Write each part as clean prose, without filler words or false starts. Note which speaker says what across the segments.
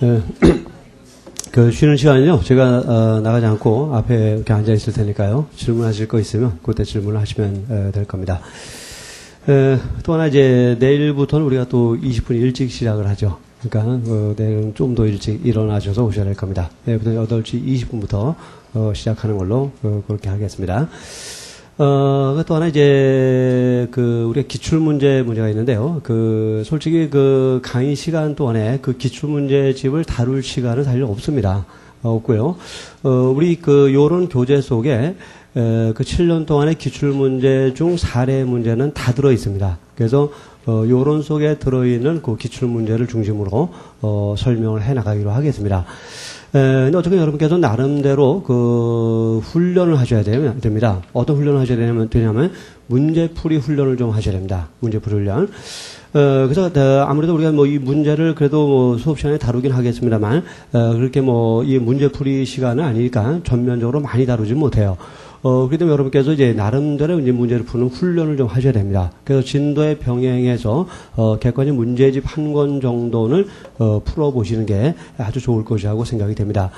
Speaker 1: 예, 그 쉬는 시간은요, 제가 나가지 않고 앞에 이렇게 앉아 있을 테니까요. 질문하실 거 있으면 그때 질문을 하시면 될 겁니다. 또 하나 이제 내일부터는 우리가 또 20분 일찍 시작을 하죠. 그러니까 내일은 좀 더 일찍 일어나셔서 오셔야 될 겁니다. 내일부터 8시 20분부터 시작하는 걸로 그렇게 하겠습니다. 또 하나 이제 우리가 문제가 있는데요. 솔직히 강의 시간 동안에 기출문제집을 다룰 시간은 사실 없습니다. 없고요. 우리 요런 교재 속에 7년 동안의 기출문제 중 사례 문제는 다 들어 있습니다. 그래서 요런 속에 들어있는 기출문제를 중심으로 설명을 해 나가기로 하겠습니다. 근데 어쨌든 여러분께서 나름대로 훈련을 하셔야 됩니다. 어떤 훈련을 하셔야 되냐면 문제풀이 훈련을 좀 하셔야 됩니다. 문제풀이 훈련. 그래서 아무래도 우리가 이 문제를 그래도 수업 시간에 다루긴 하겠습니다만 그렇게 이 문제풀이 시간은 아니니까 전면적으로 많이 다루지 못해요. 그렇기 때문에 여러분께서 이제 나름대로 이제 문제를 푸는 훈련을 좀 하셔야 됩니다. 그래서 진도에 병행해서 객관식 문제집 한 권 정도는 풀어보시는 게 아주 좋을 것이라고 생각이 됩니다.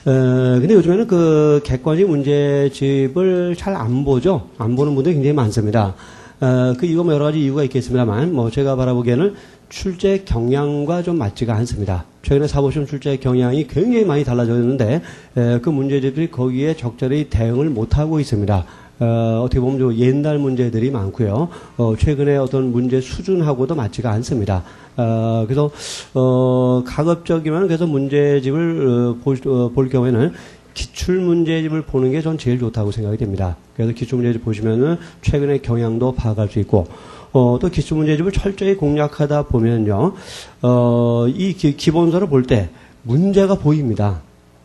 Speaker 1: 근데 요즘에는 객관식 문제집을 잘 안 보죠. 안 보는 분들이 굉장히 많습니다. 이유가 여러 가지 이유가 있겠습니다만, 제가 바라보기에는 출제 경향과 좀 맞지가 않습니다. 최근에 사보시면 출제 경향이 굉장히 많이 달라졌는데, 문제집들이 거기에 적절히 대응을 못하고 있습니다. 어떻게 보면 좀 옛날 문제들이 많고요. 최근에 어떤 문제 수준하고도 맞지가 않습니다. 그래서, 가급적이면 그래서 문제집을 볼 경우에는 기출문제집을 보는 게 전 제일 좋다고 생각이 됩니다. 그래서 기출문제집 보시면은 최근의 경향도 파악할 수 있고, 또 기출문제집을 철저히 공략하다 보면요, 이 기본서를 볼 때 문제가 보입니다.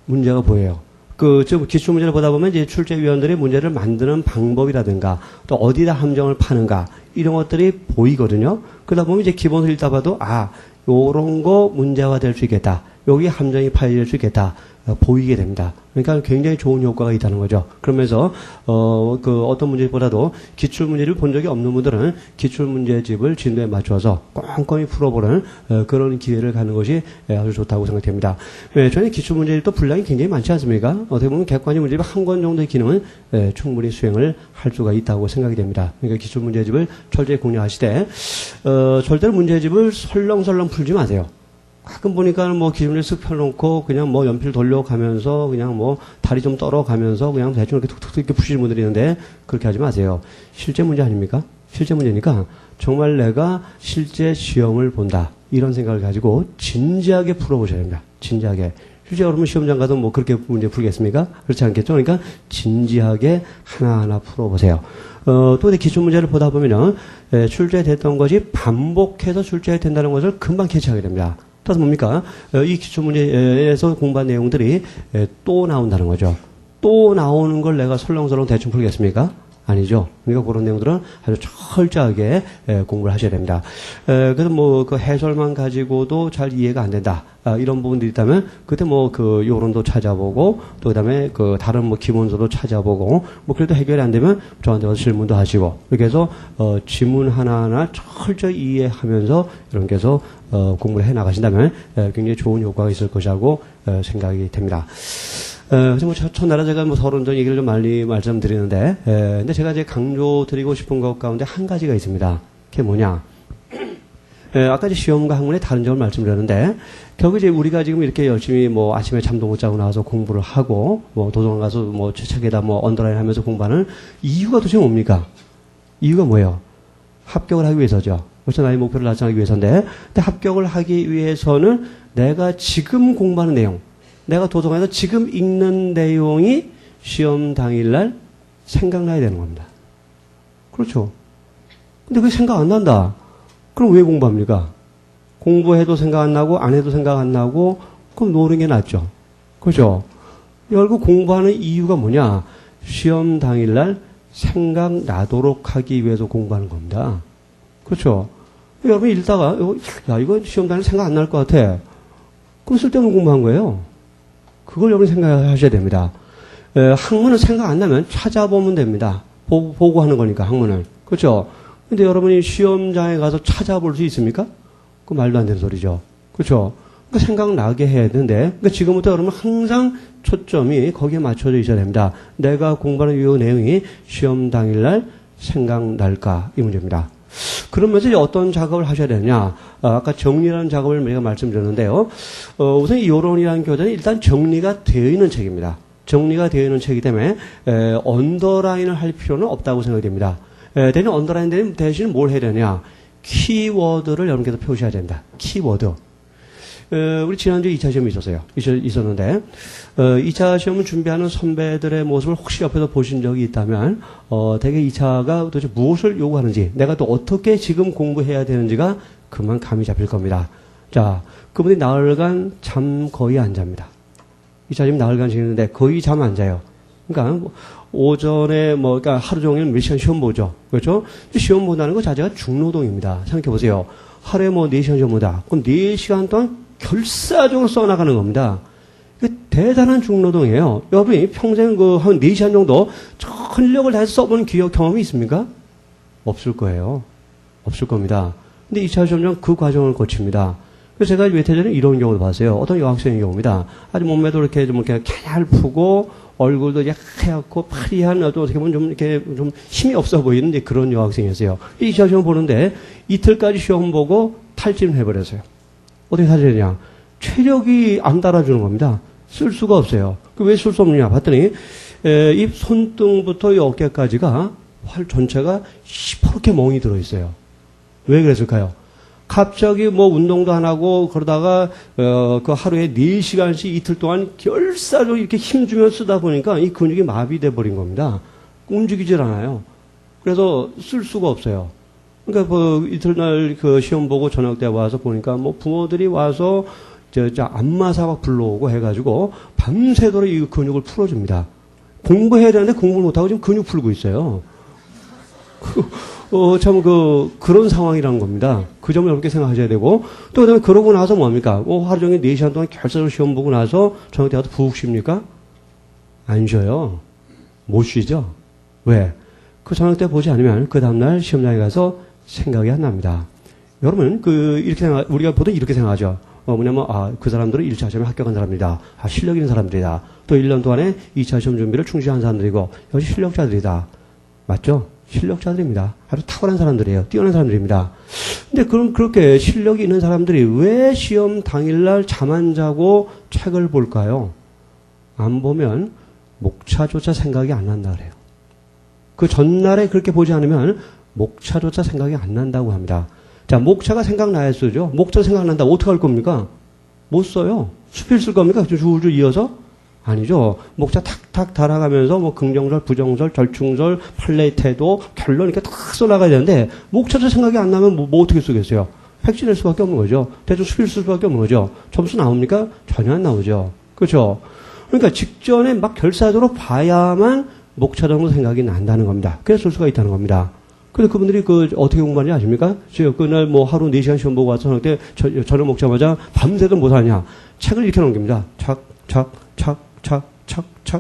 Speaker 1: 문제가 보여요. 기출문제를 보다 보면 이제 출제위원들이 문제를 만드는 방법이라든가, 또 어디다 함정을 파는가, 이런 것들이 보이거든요. 그러다 보면 이제 기본서 읽다 봐도, 요런 거 문제가 될 수 있겠다. 여기 함정이 파일 수 있겠다. 보이게 됩니다. 그러니까 굉장히 좋은 효과가 있다는 거죠. 그러면서 어떤 문제보다도 기출문제를 본 적이 없는 분들은 기출문제집을 진도에 맞춰서 꼼꼼히 풀어보는 그런 기회를 갖는 것이 아주 좋다고 생각됩니다. 저는 기출문제집도 분량이 굉장히 많지 않습니까? 어떻게 보면 객관식 문제집 한 권 정도의 기능은 충분히 수행을 할 수가 있다고 생각이 됩니다. 그러니까 기출문제집을 철저히 공략하시되 절대로 문제집을 설렁설렁 풀지 마세요. 가끔 보니까 기준을 쓱 펴놓고 그냥 연필 돌려가면서 그냥 다리 좀 떨어가면서 그냥 대충 이렇게 툭툭 이렇게 푸시는 분들이 있는데 그렇게 하지 마세요. 실제 문제 아닙니까? 실제 문제니까 정말 내가 실제 시험을 본다. 이런 생각을 가지고 진지하게 풀어보셔야 됩니다. 진지하게. 실제 여러분 시험장 가도 그렇게 문제 풀겠습니까? 그렇지 않겠죠? 그러니까 진지하게 하나하나 풀어보세요. 또 기출 문제를 보다 보면요. 출제됐던 것이 반복해서 출제된다는 것을 금방 캐치하게 됩니다. 따라서 뭡니까? 이 기출문제에서 공부한 내용들이 또 나온다는 거죠. 또 나오는 걸 내가 설렁설렁 대충 풀겠습니까? 아니죠. 그러니까 그런 내용들은 아주 철저하게 공부를 하셔야 됩니다. 그래서 해설만 가지고도 잘 이해가 안 된다. 이런 부분들이 있다면 그때 요론도 찾아보고 또 그다음에 다른 기본서도 찾아보고 그래도 해결이 안 되면 저한테 와서 질문도 하시고 이렇게 해서 지문 하나하나 철저히 이해하면서 이렇게 해서 공부를 해 나가신다면 굉장히 좋은 효과가 있을 것이라고 생각이 됩니다. 그래서 첫날에 제가 서론적 얘기를 좀 많이 말씀드리는데, 근데 제가 이제 강조드리고 싶은 것 가운데 한 가지가 있습니다. 그게 뭐냐? 아까 이제 시험과 학문의 다른 점을 말씀드렸는데, 결국 이제 우리가 지금 이렇게 열심히 아침에 잠도 못 자고 나와서 공부를 하고, 도서관 가서 책에다 언더라인 하면서 공부하는 이유가 도대체 뭡니까? 이유가 뭐예요? 합격을 하기 위해서죠. 그래서 나의 목표를 달성하기 위해서인데, 근데 합격을 하기 위해서는 내가 지금 공부하는 내용, 내가 도서관에서 지금 읽는 내용이 시험 당일날 생각나야 되는 겁니다. 그렇죠. 근데 그게 생각 안 난다. 그럼 왜 공부합니까? 공부해도 생각 안 나고 안 해도 생각 안 나고 그럼 노는 게 낫죠. 그렇죠. 결국 공부하는 이유가 뭐냐? 시험 당일날 생각나도록 하기 위해서 공부하는 겁니다. 그렇죠. 여러분 읽다가 이거 시험 당일 생각 안 날 것 같아. 그럼 쓸데없는 공부한 거예요. 그걸 여러분이 생각하셔야 됩니다. 학문은 생각 안 나면 찾아보면 됩니다. 보고 하는 거니까, 학문을. 그렇죠? 근데 여러분이 시험장에 가서 찾아볼 수 있습니까? 그 말도 안 되는 소리죠. 그렇죠? 그 생각나게 해야 되는데, 그러니까 지금부터 여러분 항상 초점이 거기에 맞춰져 있어야 됩니다. 내가 공부하는 이 내용이 시험 당일날 생각날까? 이 문제입니다. 그러면서 이제 어떤 작업을 하셔야 되느냐? 아까 정리라는 작업을 제가 말씀드렸는데요. 우선 이 요론이라는 교재는 일단 정리가 되어 있는 책입니다. 정리가 되어 있는 책이기 때문에 언더라인을 할 필요는 없다고 생각이 됩니다. 대신 언더라인 대신 뭘 해야 되냐? 키워드를 여러분께서 표시해야 됩니다. 키워드. 우리 지난주에 2차 시험이 있었는데, 2차 시험을 준비하는 선배들의 모습을 혹시 옆에서 보신 적이 있다면, 대개 2차가 도대체 무엇을 요구하는지, 내가 또 어떻게 지금 공부해야 되는지가 그만 감이 잡힐 겁니다. 자, 그분이 나흘간 잠 거의 안 잡니다. 2차 시험 나흘간 지냈는데 거의 잠 안 자요. 그러니까, 오전에 그러니까 하루 종일 몇 시간 시험 보죠. 그렇죠? 시험 본다는 거 자체가 중노동입니다. 생각해 보세요. 하루에 4시간 시험 본다. 그럼 4시간 동안 결사적으로 써나가는 겁니다. 대단한 중노동이에요. 여러분이 평생 한 4시간 정도 전력을 다해서 써본 경험이 있습니까? 없을 거예요. 없을 겁니다. 근데 2차 시험장 그 과정을 거칩니다. 그래서 제가 몇 해 전에 이런 경우도 봤어요. 어떤 여학생의 경우입니다. 아주 몸매도 이렇게 좀 이렇게 갸냘프고 얼굴도 하얗고 파리한 어떻게 보면 좀 이렇게 좀 힘이 없어 보이는 그런 여학생이었어요. 2차 시험 보는데 이틀까지 시험 보고 탈진을 해버렸어요. 어떻게 탈진했냐? 체력이 안 따라주는 겁니다. 쓸 수가 없어요. 왜 쓸 수 없느냐? 봤더니 이 손등부터 이 어깨까지가 활 전체가 시퍼렇게 멍이 들어있어요. 왜 그랬을까요? 갑자기 운동도 안 하고 그러다가 그 하루에 4시간씩 이틀 동안 결사적으로 이렇게 힘주면 쓰다 보니까 이 근육이 마비돼 버린 겁니다. 움직이질 않아요. 그래서 쓸 수가 없어요. 그러니까 이틀날 그 시험 보고 저녁 때 와서 보니까 부모들이 와서 안마사박 불러오고 해가지고 밤새도록 이 근육을 풀어줍니다. 공부해야 되는데 공부를 못하고 지금 근육 풀고 있어요. 참, 그런 상황이라는 겁니다. 그 점을 여러분께 생각하셔야 되고, 또 그 다음에 그러고 나서 뭡니까? 하루 종일 4시간 동안 결사적으로 시험 보고 나서 저녁 때 가서 푹 쉽니까? 안 쉬어요. 못 쉬죠? 왜? 그 저녁 때 보지 않으면 그 다음날 시험장에 가서 생각이 안 납니다. 여러분, 이렇게 우리가 보통 이렇게 생각하죠. 그 사람들은 1차 시험에 합격한 사람들이다. 실력 있는 사람들이다. 또 1년 동안에 2차 시험 준비를 충실히 한 사람들이고, 역시 실력자들이다. 맞죠? 실력자들입니다. 아주 탁월한 사람들이에요. 뛰어난 사람들입니다. 근데 그럼 그렇게 실력이 있는 사람들이 왜 시험 당일날 잠 안 자고 책을 볼까요? 안 보면 목차조차 생각이 안 난다 그래요. 그 전날에 그렇게 보지 않으면 목차조차 생각이 안 난다고 합니다. 자, 목차가 생각나야 쓰죠. 목차 생각난다고 어떻게 할 겁니까? 못 써요. 수필 쓸 겁니까? 줄줄 이어서? 아니죠. 목차 탁탁 달아가면서 긍정절, 부정절, 절충절, 판례 태도, 결론 이렇게 탁 써나가야 되는데 목차도 생각이 안 나면 뭐 어떻게 쓰겠어요? 획지 낼 수밖에 없는 거죠. 대충 수필 쓸 수밖에 없는 거죠. 점수 나옵니까? 전혀 안 나오죠. 그렇죠? 그러니까 직전에 막 결사적으로 봐야만 목차 정도 생각이 난다는 겁니다. 그래서 쓸 수가 있다는 겁니다. 근데 그분들이 어떻게 공부하는지 아십니까? 그날 하루 4시간 시험 보고 와서 저녁 때 저녁 먹자마자 밤새도록 뭐 하냐? 책을 이렇게 넘깁니다. 착,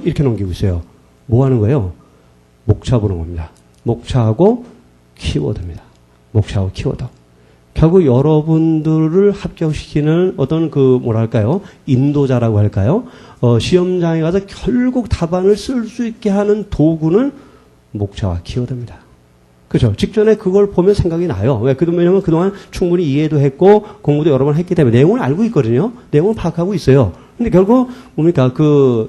Speaker 1: 이렇게 넘기고 있어요. 뭐 하는 거예요? 목차 보는 겁니다. 목차하고 키워드입니다. 목차하고 키워드. 결국 여러분들을 합격시키는 어떤 뭐랄까요? 인도자라고 할까요? 시험장에 가서 결국 답안을 쓸 수 있게 하는 도구는 목차와 키워드입니다. 그죠? 직전에 그걸 보면 생각이 나요. 왜냐면 그동안 충분히 이해도 했고, 공부도 여러 번 했기 때문에 내용을 알고 있거든요. 내용을 파악하고 있어요. 근데 결국 뭡니까?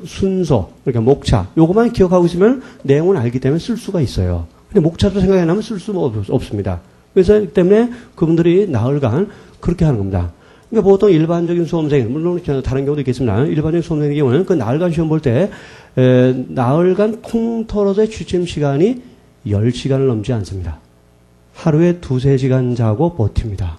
Speaker 1: 순서, 그러니까 목차, 요것만 기억하고 있으면 내용을 알기 때문에 쓸 수가 있어요. 근데 목차도 생각이 안 나면 쓸 수가 없습니다. 그래서 때문에 그분들이 나흘간 그렇게 하는 겁니다. 그러니까 보통 일반적인 수험생, 물론 다른 경우도 있겠습니다. 일반적인 수험생의 경우는 그 나흘간 시험 볼 때, 나흘간 통틀어서의 취침 시간이 10시간을 넘지 않습니다. 하루에 2-3시간 자고 버팁니다.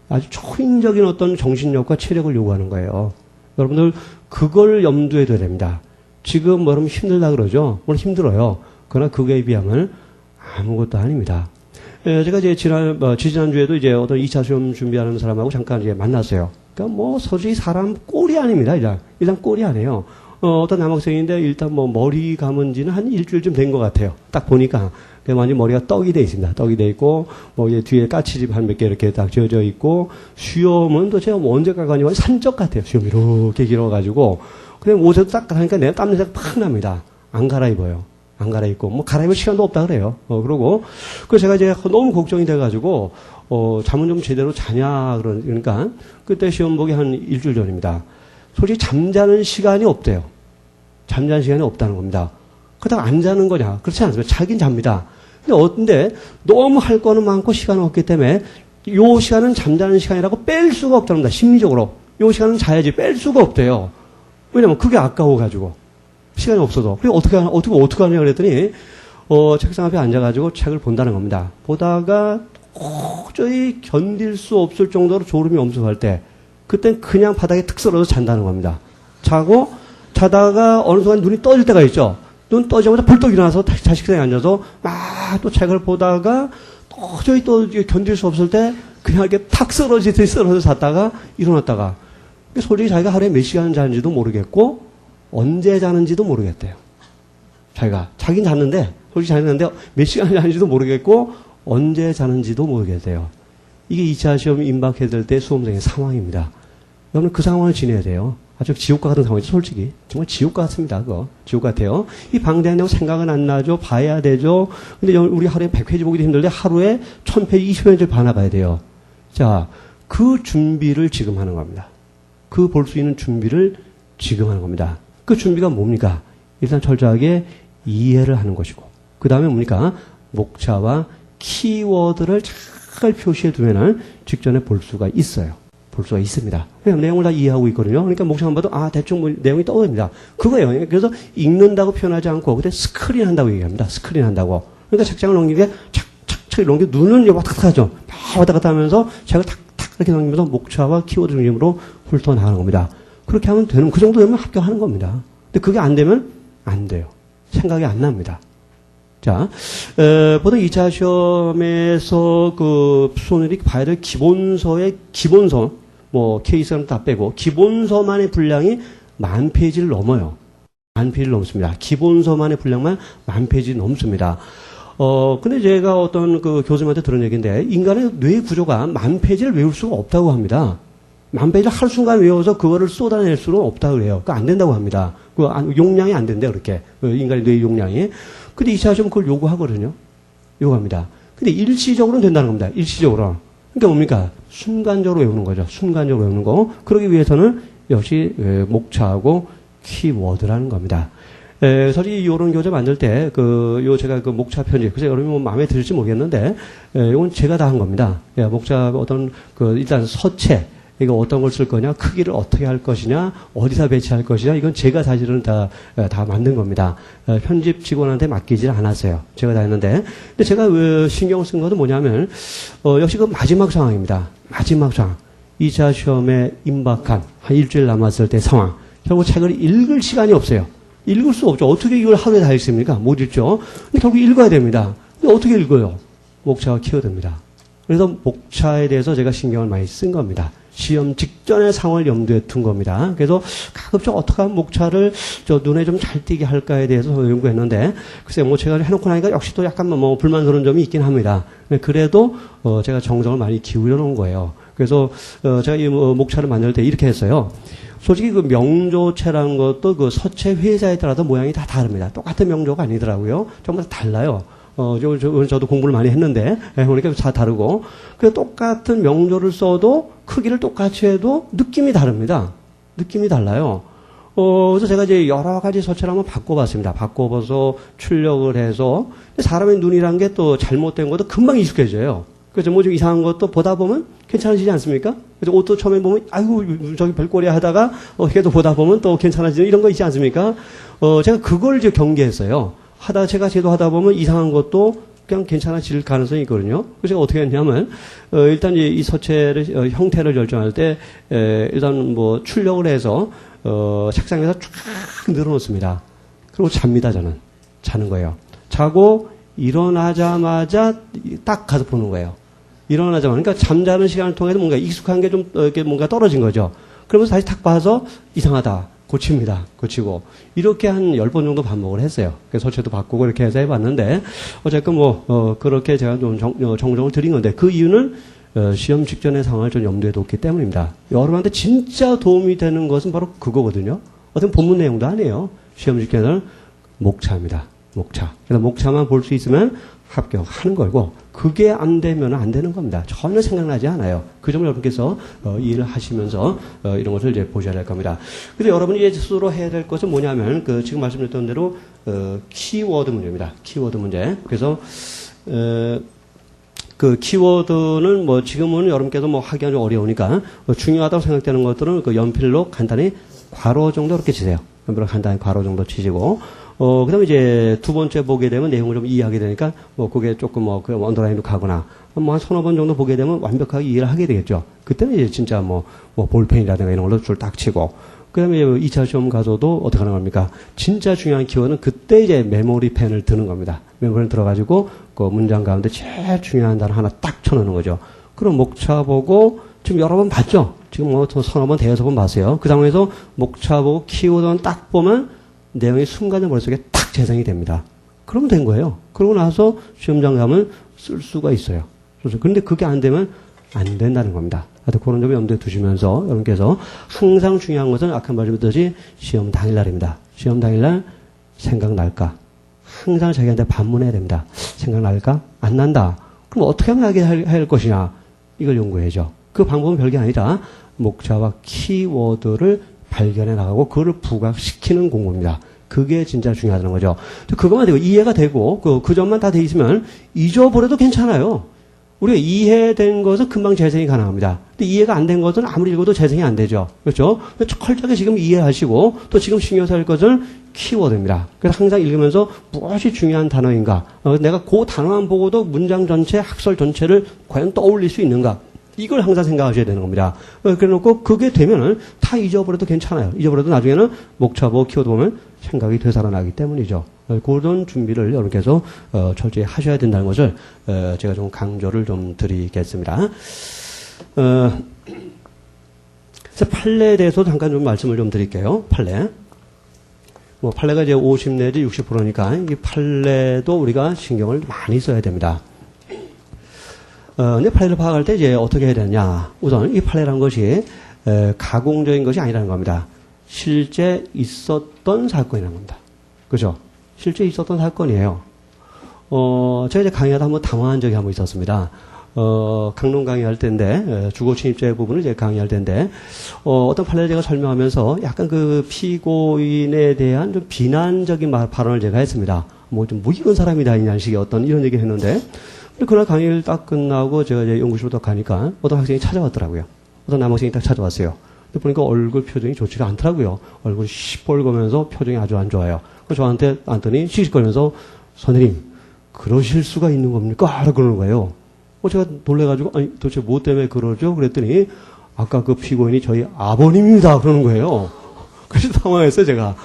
Speaker 1: 아주 초인적인 어떤 정신력과 체력을 요구하는 거예요. 여러분들 그걸 염두에 둬야 됩니다. 지금 여러분 힘들다 그러죠? 물론 힘들어요. 그러나 그거에 비하면 아무것도 아닙니다. 제가 이제 지난주에도 이제 어떤 2차 시험 준비하는 사람하고 잠깐 이제 만났어요. 그러니까 솔직히 사람 꼴이 아닙니다. 일단 꼴이 아니에요. 어떤 남학생인데 일단 뭐 머리 감은 지는 한 일주일쯤 된 것 같아요. 딱 보니까. 완전 머리가 떡이 돼 있습니다. 떡이 돼 있고, 뭐, 뒤에 까치집 한 몇 개 이렇게 딱 지어져 있고, 수염은 또 제가 뭐 언제 깎았니? 산적 같아요. 수염이 이렇게 길어가지고. 그냥 옷을 딱 하니까 내가 땀냄새가 팍 납니다. 안 갈아입어요. 안 갈아입고, 뭐, 갈아입을 시간도 없다 그래요. 그러고, 제가 이제 너무 걱정이 돼가지고, 잠은 좀 제대로 자냐, 그러니까, 그때 시험 보기 한 일주일 전입니다. 솔직히 잠자는 시간이 없대요. 잠자는 시간이 없다는 겁니다. 그렇다고 안 자는 거냐? 그렇지 않습니다. 자긴 잡니다. 근데 너무 할 거는 많고 시간은 없기 때문에 요 시간은 잠자는 시간이라고 뺄 수가 없답니다. 심리적으로. 요 시간은 자야지 뺄 수가 없대요. 왜냐면 그게 아까워가지고. 시간이 없어도. 그리고 어떻게 하냐 그랬더니, 책상 앞에 앉아가지고 책을 본다는 겁니다. 보다가 도저히 견딜 수 없을 정도로 졸음이 엄습할 때, 그땐 그냥 바닥에 툭 쓰러져 잔다는 겁니다. 자다가 어느 순간 눈이 떠질 때가 있죠. 눈 떠지자마자 벌떡 일어나서 자식상에 앉아서 막 또 책을 보다가 도저히 또 견딜 수 없을 때 그냥 이렇게 탁 쓰러져 잤다가 일어났다가 솔직히 자기가 하루에 몇 시간 자는지도 모르겠고 언제 자는지도 모르겠대요. 자긴 잤는데 솔직히 자는데 몇 시간 자는지도 모르겠고 언제 자는지도 모르겠대요. 이게 2차 시험 임박해야 될 때 수험생의 상황입니다. 여러분 그 상황을 지내야 돼요. 아주 지옥과 같은 상황이죠, 솔직히. 정말 지옥과 같습니다, 그거. 지옥 같아요. 이 방대한다고 생각은 안 나죠? 봐야 되죠? 근데 우리 하루에 100페이지 보기도 힘들데 하루에 1000페이지, 20페이지를 봐야 돼요. 자, 그 준비를 지금 하는 겁니다. 그 볼 수 있는 준비를 지금 하는 겁니다. 그 준비가 뭡니까? 일단 철저하게 이해를 하는 것이고, 그 다음에 뭡니까? 목차와 키워드를 잘 표시해 두면은 직전에 볼 수가 있어요. 볼 수가 있습니다. 왜냐면 내용을 다 이해하고 있거든요. 그러니까 목차만 봐도 대충 뭐 내용이 떠오릅니다. 그거예요. 그래서 읽는다고 표현하지 않고 그때 스크린 한다고 얘기합니다. 스크린 한다고. 그러니까 책장을 넘기게 착착착 넘기고 눈은 왔다 갔다 하죠. 막 왔다 갔다 하면서 책을 탁탁 이렇게 넘기면서 목차와 키워드 중심으로 훑어나가는 겁니다. 그렇게 하면 되는, 그 정도 되면 합격하는 겁니다. 근데 그게 안 되면 안 돼요. 생각이 안 납니다. 자, 보통 2차 시험에서 수험생들이 봐야 될 기본서, 뭐, 케이스는 다 빼고, 기본서만의 분량이 10,000페이지를 넘어요. 10,000페이지를 넘습니다. 기본서만의 분량만 10,000페이지 넘습니다. 근데 제가 어떤 교수님한테 들은 얘기인데, 인간의 뇌 구조가 10,000페이지를 외울 수가 없다고 합니다. 10,000페이지를 한순간 외워서 그거를 쏟아낼 수는 없다고 그래요. 그거 안 된다고 합니다. 용량이 안 된대요, 그렇게. 인간의 뇌 용량이. 근데 2차 시험 그걸 요구하거든요. 요구합니다. 근데 일시적으로는 된다는 겁니다. 일시적으로. 그러니까 뭡니까? 순간적으로 외우는 거죠. 순간적으로 외우는 거. 그러기 위해서는 역시 목차하고 키워드라는 겁니다. 솔직히 요런 교재 만들 때, 제가 목차 편집, 그래서 여러분이 뭐 마음에 들을지 모르겠는데, 이건 제가 다 한 겁니다. 목차 일단 서체, 이거 어떤 걸 쓸 거냐, 크기를 어떻게 할 것이냐, 어디다 배치할 것이냐, 이건 제가 사실은 다 만든 겁니다. 편집 직원한테 맡기질 않았어요. 제가 다 했는데. 근데 제가 신경을 쓴 것은 뭐냐면, 역시 그 마지막 상황입니다. 마지막 상황. 2차 시험에 임박한 한 일주일 남았을 때 상황. 결국 책을 읽을 시간이 없어요. 읽을 수 없죠. 어떻게 이걸 하루에 다 읽습니까? 못 읽죠. 근데 결국 읽어야 됩니다. 근데 어떻게 읽어요? 목차가 키워드입니다. 그래서 목차에 대해서 제가 신경을 많이 쓴 겁니다. 시험 직전의 상황을 염두에 둔 겁니다. 그래서 가급적 어떻게 하면 목차를 눈에 좀 잘 띄게 할까에 대해서 연구했는데, 글쎄요, 뭐 제가 해놓고 나니까 역시 또 약간 뭐 불만스러운 점이 있긴 합니다. 그래도, 제가 정성을 많이 기울여 놓은 거예요. 그래서, 제가 이 목차를 만들 때 이렇게 했어요. 솔직히 명조체라는 것도 서체 회사에 따라서 모양이 다 다릅니다. 똑같은 명조가 아니더라고요. 전부 다 달라요. 저도 공부를 많이 했는데, 보니까 다 다르고. 그 똑같은 명조를 써도 크기를 똑같이 해도 느낌이 다릅니다. 느낌이 달라요. 그래서 제가 이제 여러 가지 서체를 한번 바꿔봤습니다. 바꿔봐서 출력을 해서, 사람의 눈이란 게 또 잘못된 것도 금방 익숙해져요. 그래서 뭐 좀 이상한 것도 보다 보면 괜찮아지지 않습니까? 그래서 옷도 처음에 보면, 아이고, 저기 별꼴이야 하다가, 걔도 보다 보면 또 괜찮아지는 이런 거 있지 않습니까? 제가 그걸 이제 경계했어요. 제가 제도하다 보면 이상한 것도 그냥 괜찮아질 가능성이 있거든요. 그래서 제가 어떻게 했냐면, 일단 이 서체를, 형태를 결정할 때, 일단 뭐 출력을 해서, 책상에서 쫙 늘어놓습니다. 그리고 잡니다, 저는. 자는 거예요. 자고, 일어나자마자 딱 가서 보는 거예요. 일어나자마자. 그러니까 잠자는 시간을 통해서 뭔가 익숙한 게 좀, 이렇게 뭔가 떨어진 거죠. 그러면서 다시 탁 봐서 이상하다. 고칩니다. 고치고. 이렇게 한 10번 정도 반복을 했어요. 그래서 설치도 바꾸고 이렇게 해서 해봤는데, 어쨌든 그렇게 제가 좀 정정을 드린 건데, 그 이유는, 시험 직전의 상황을 좀 염두에 뒀기 때문입니다. 여러분한테 진짜 도움이 되는 것은 바로 그거거든요. 어떤 본문 내용도 아니에요. 시험 직전은 목차입니다. 목차. 그래서 목차만 볼 수 있으면 합격하는 거고, 그게 안 되면 안 되는 겁니다. 전혀 생각나지 않아요. 그 점을 여러분께서 이해를 하시면서 이런 것을 이제 보셔야 될 겁니다. 그래서 여러분이 이제 스스로 해야 될 것은 뭐냐면, 지금 말씀드렸던 대로 키워드 문제입니다. 키워드 문제. 그래서 그 키워드는 지금은 여러분께서 하기가 좀 어려우니까 중요하다고 생각되는 것들은 그 연필로 간단히 괄호 정도 이렇게 치세요. 연필로 간단히 괄호 정도 치시고, 그 다음에 이제 두 번째 보게 되면 내용을 좀 이해하게 되니까, 그게 조금 그 언더라인으로 가거나, 한 서너 번 정도 보게 되면 완벽하게 이해를 하게 되겠죠. 그때는 이제 진짜 볼펜이라든가 이런 걸로 줄 딱 치고, 그 다음에 2차 시험 가서도 어떻게 하는 겁니까? 진짜 중요한 키워드는 그때 이제 메모리 펜을 드는 겁니다. 메모리를 들어가지고, 그 문장 가운데 제일 중요한 단어 하나 딱 쳐놓는 거죠. 그럼 목차 보고, 지금 여러 번 봤죠? 지금 서너 번, 대여섯 번 봤어요. 그 상황에서 목차 보고 키워드는 딱 보면, 내용이 순간적으로 머릿속에 탁 재생이 됩니다. 그러면 된 거예요. 그러고 나서 시험장 가면 쓸 수가 있어요. 그런데 그게 안 되면 안 된다는 겁니다. 하여튼 그런 점을 염두에 두시면서 여러분께서 항상 중요한 것은 아까 말씀드렸듯이 시험 당일날입니다. 시험 당일날 생각날까? 항상 자기한테 반문해야 됩니다. 생각날까? 안 난다. 그럼 어떻게 하면 하게 할 것이냐? 이걸 연구해야죠. 그 방법은 별게 아니라 목차와 키워드를 발견해 나가고 그거를 부각시키는 공부입니다. 그게 진짜 중요하다는 거죠. 그것만 되고 이해가 되고 그 점만 다 돼 있으면 잊어버려도 괜찮아요. 우리가 이해된 것은 금방 재생이 가능합니다. 근데 이해가 안 된 것은 아무리 읽어도 재생이 안 되죠. 그렇죠? 철저하게 지금 이해하시고 또 지금 신경 쓸 것은 키워드입니다. 그래서 항상 읽으면서 무엇이 중요한 단어인가? 내가 그 단어만 보고도 문장 전체, 학설 전체를 과연 떠올릴 수 있는가? 이걸 항상 생각하셔야 되는 겁니다. 그래 놓고 그게 되면은 다 잊어버려도 괜찮아요. 잊어버려도 나중에는 목차 보고 키워드 보면 생각이 되살아나기 때문이죠. 그런 준비를 여러분께서 철저히 하셔야 된다는 것을 제가 좀 강조를 좀 드리겠습니다. 그래서 판례에 대해서 잠깐 좀 말씀을 좀 드릴게요. 판례. 판례가 이제 50 내지 60%니까 이 판례도 우리가 신경을 많이 써야 됩니다. 근데 판례를 파악할 때 이제 어떻게 해야 되느냐. 우선 이 판례라는 것이 가공적인 것이 아니라는 겁니다. 실제 있었던 사건이라는 겁니다. 그죠? 실제 있었던 사건이에요. 제가 이제 강의하다 한번 당황한 적이 한번 있었습니다. 강론 강의할 때인데, 주거 침입죄 부분을 이제 강의할 때인데, 어떤 판례를 제가 설명하면서 약간 그 피고인에 대한 좀 비난적인 발언을 제가 했습니다. 뭐 이런 사람이 다 있냐는 식의 이런 얘기를 했는데, 그날 강의를 딱 끝나고 제가 이제 연구실로 딱 가니까 어떤 학생이 찾아왔더라고요. 어떤 남학생이 딱 찾아왔어요. 근데 보니까 얼굴 표정이 좋지가 않더라고요. 얼굴이 시뻘거면서 표정이 아주 안 좋아요. 그래서 저한테 앉더니 씩씩거리면서 선생님, 그러실 수가 있는 겁니까? 라고 그러는 거예요. 제가 놀래가지고, 아니, 도대체 뭐 때문에 그러죠? 그랬더니, 아까 그 피고인이 저희 아버님입니다. 그러는 거예요. 그래서 당황했어요, 제가.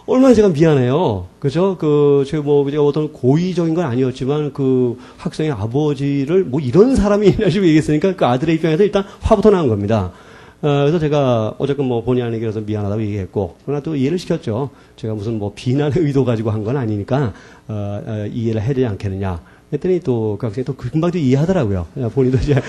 Speaker 1: 얼마나 제가 미안해요. 그죠? 제가 제가 어떤 고의적인 건 아니었지만, 그 학생의 아버지를 이런 사람이 있냐 싶고 얘기했으니까 그 아들의 입장에서 일단 화부터 난 겁니다. 그래서 제가 어쨌든 본의 아니게 그래서 미안하다고 얘기했고, 그러나 또 이해를 시켰죠. 제가 무슨 비난의 의도 가지고 한 건 아니니까, 이해를 해야 되지 않겠느냐. 했더니 또 그 학생이 또 금방 또 이해하더라고요. 본인도 이제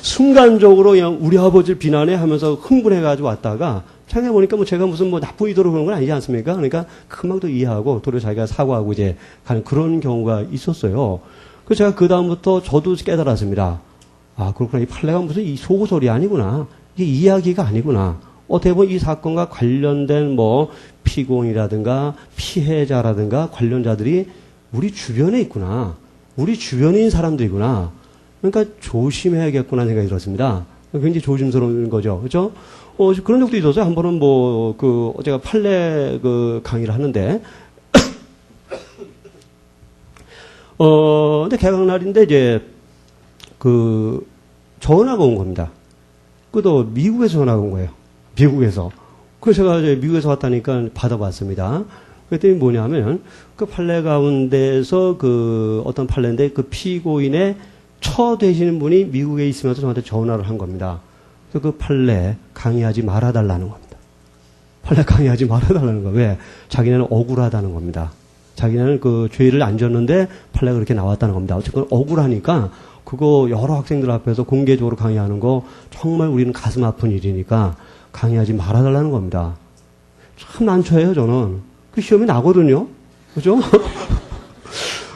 Speaker 1: 순간적으로 그냥 우리 아버지를 비난해 하면서 흥분해가지고 왔다가 생각해보니까 제가 무슨 나쁜 의도로 그런 건 아니지 않습니까? 그러니까 금방 또 이해하고 도리어 자기가 사과하고 이제 가는 그런 경우가 있었어요. 그래서 제가 그다음부터 저도 깨달았습니다. 아, 그렇구나. 이 판례가 무슨 이 소고소리 아니구나. 이게 이야기가 아니구나. 어떻게 보면 이 사건과 관련된 피고인이라든가 피해자라든가 관련자들이 우리 주변에 있구나. 우리 주변에 있는 사람들이구나. 그러니까 조심해야겠구나 생각이 들었습니다. 굉장히 조심스러운 거죠. 그죠? 그런 적도 있었어요. 한 번은 제가 판례 강의를 하는데, 근데 개강날인데 이제, 전화가 온 겁니다. 그도 미국에서 전화가 온 거예요. 미국에서. 그래서 제가 이제 미국에서 왔다니까 받아봤습니다. 그랬더니 뭐냐면, 그 판례 가운데서 어떤 판례인데 그 피고인의 처 되시는 분이 미국에 있으면서 저한테 전화를 한 겁니다. 그래서 그 판례 강의하지 말아달라는 겁니다. 판례 강의하지 말아달라는 거. 왜? 자기네는 억울하다는 겁니다. 자기네는 그 죄를 안 졌는데 판례가 그렇게 나왔다는 겁니다. 어쨌든 억울하니까 그거 여러 학생들 앞에서 공개적으로 강의하는 거 정말 우리는 가슴 아픈 일이니까 강의하지 말아달라는 겁니다. 참 난처해요, 저는. 그 시험이 나거든요. 그죠?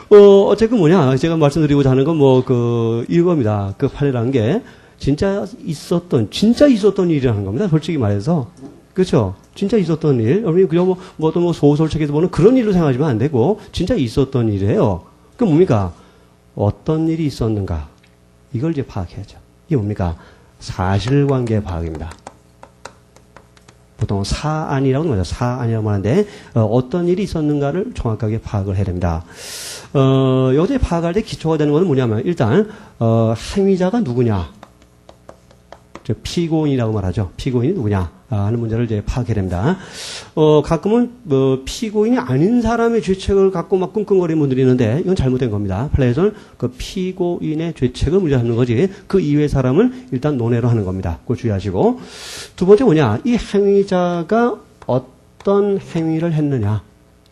Speaker 1: 어쨌든 뭐냐. 제가 말씀드리고자 하는 건 이겁니다. 그 판례라는 게 진짜 있었던 일이라는 겁니다. 솔직히 말해서. 그렇죠? 진짜 있었던 일. 여러분이 그저 어떤 소설책에서 보는 그런 일로 생각하시면 안 되고, 진짜 있었던 일이에요. 그 뭡니까? 어떤 일이 있었는가? 이걸 이제 파악해야죠. 이게 뭡니까? 사실관계 파악입니다. 보통 사안이라고 하죠. 사안이라고 하는데, 어떤 일이 있었는가를 정확하게 파악을 해야 됩니다. 여기서 파악할 때 기초가 되는 것은 뭐냐면, 일단, 행위자가 누구냐? 피고인이라고 말하죠. 피고인이 누구냐? 하는 문제를 이제 파악해야 됩니다. 가끔은, 피고인이 아닌 사람의 죄책을 갖고 막 끙끙거리는 분들이 있는데, 이건 잘못된 겁니다. 판례에서는 그 피고인의 죄책을 문제하는 거지, 그 이외의 사람을 일단 논외로 하는 겁니다. 그거 주의하시고. 두 번째 뭐냐? 이 행위자가 어떤 행위를 했느냐?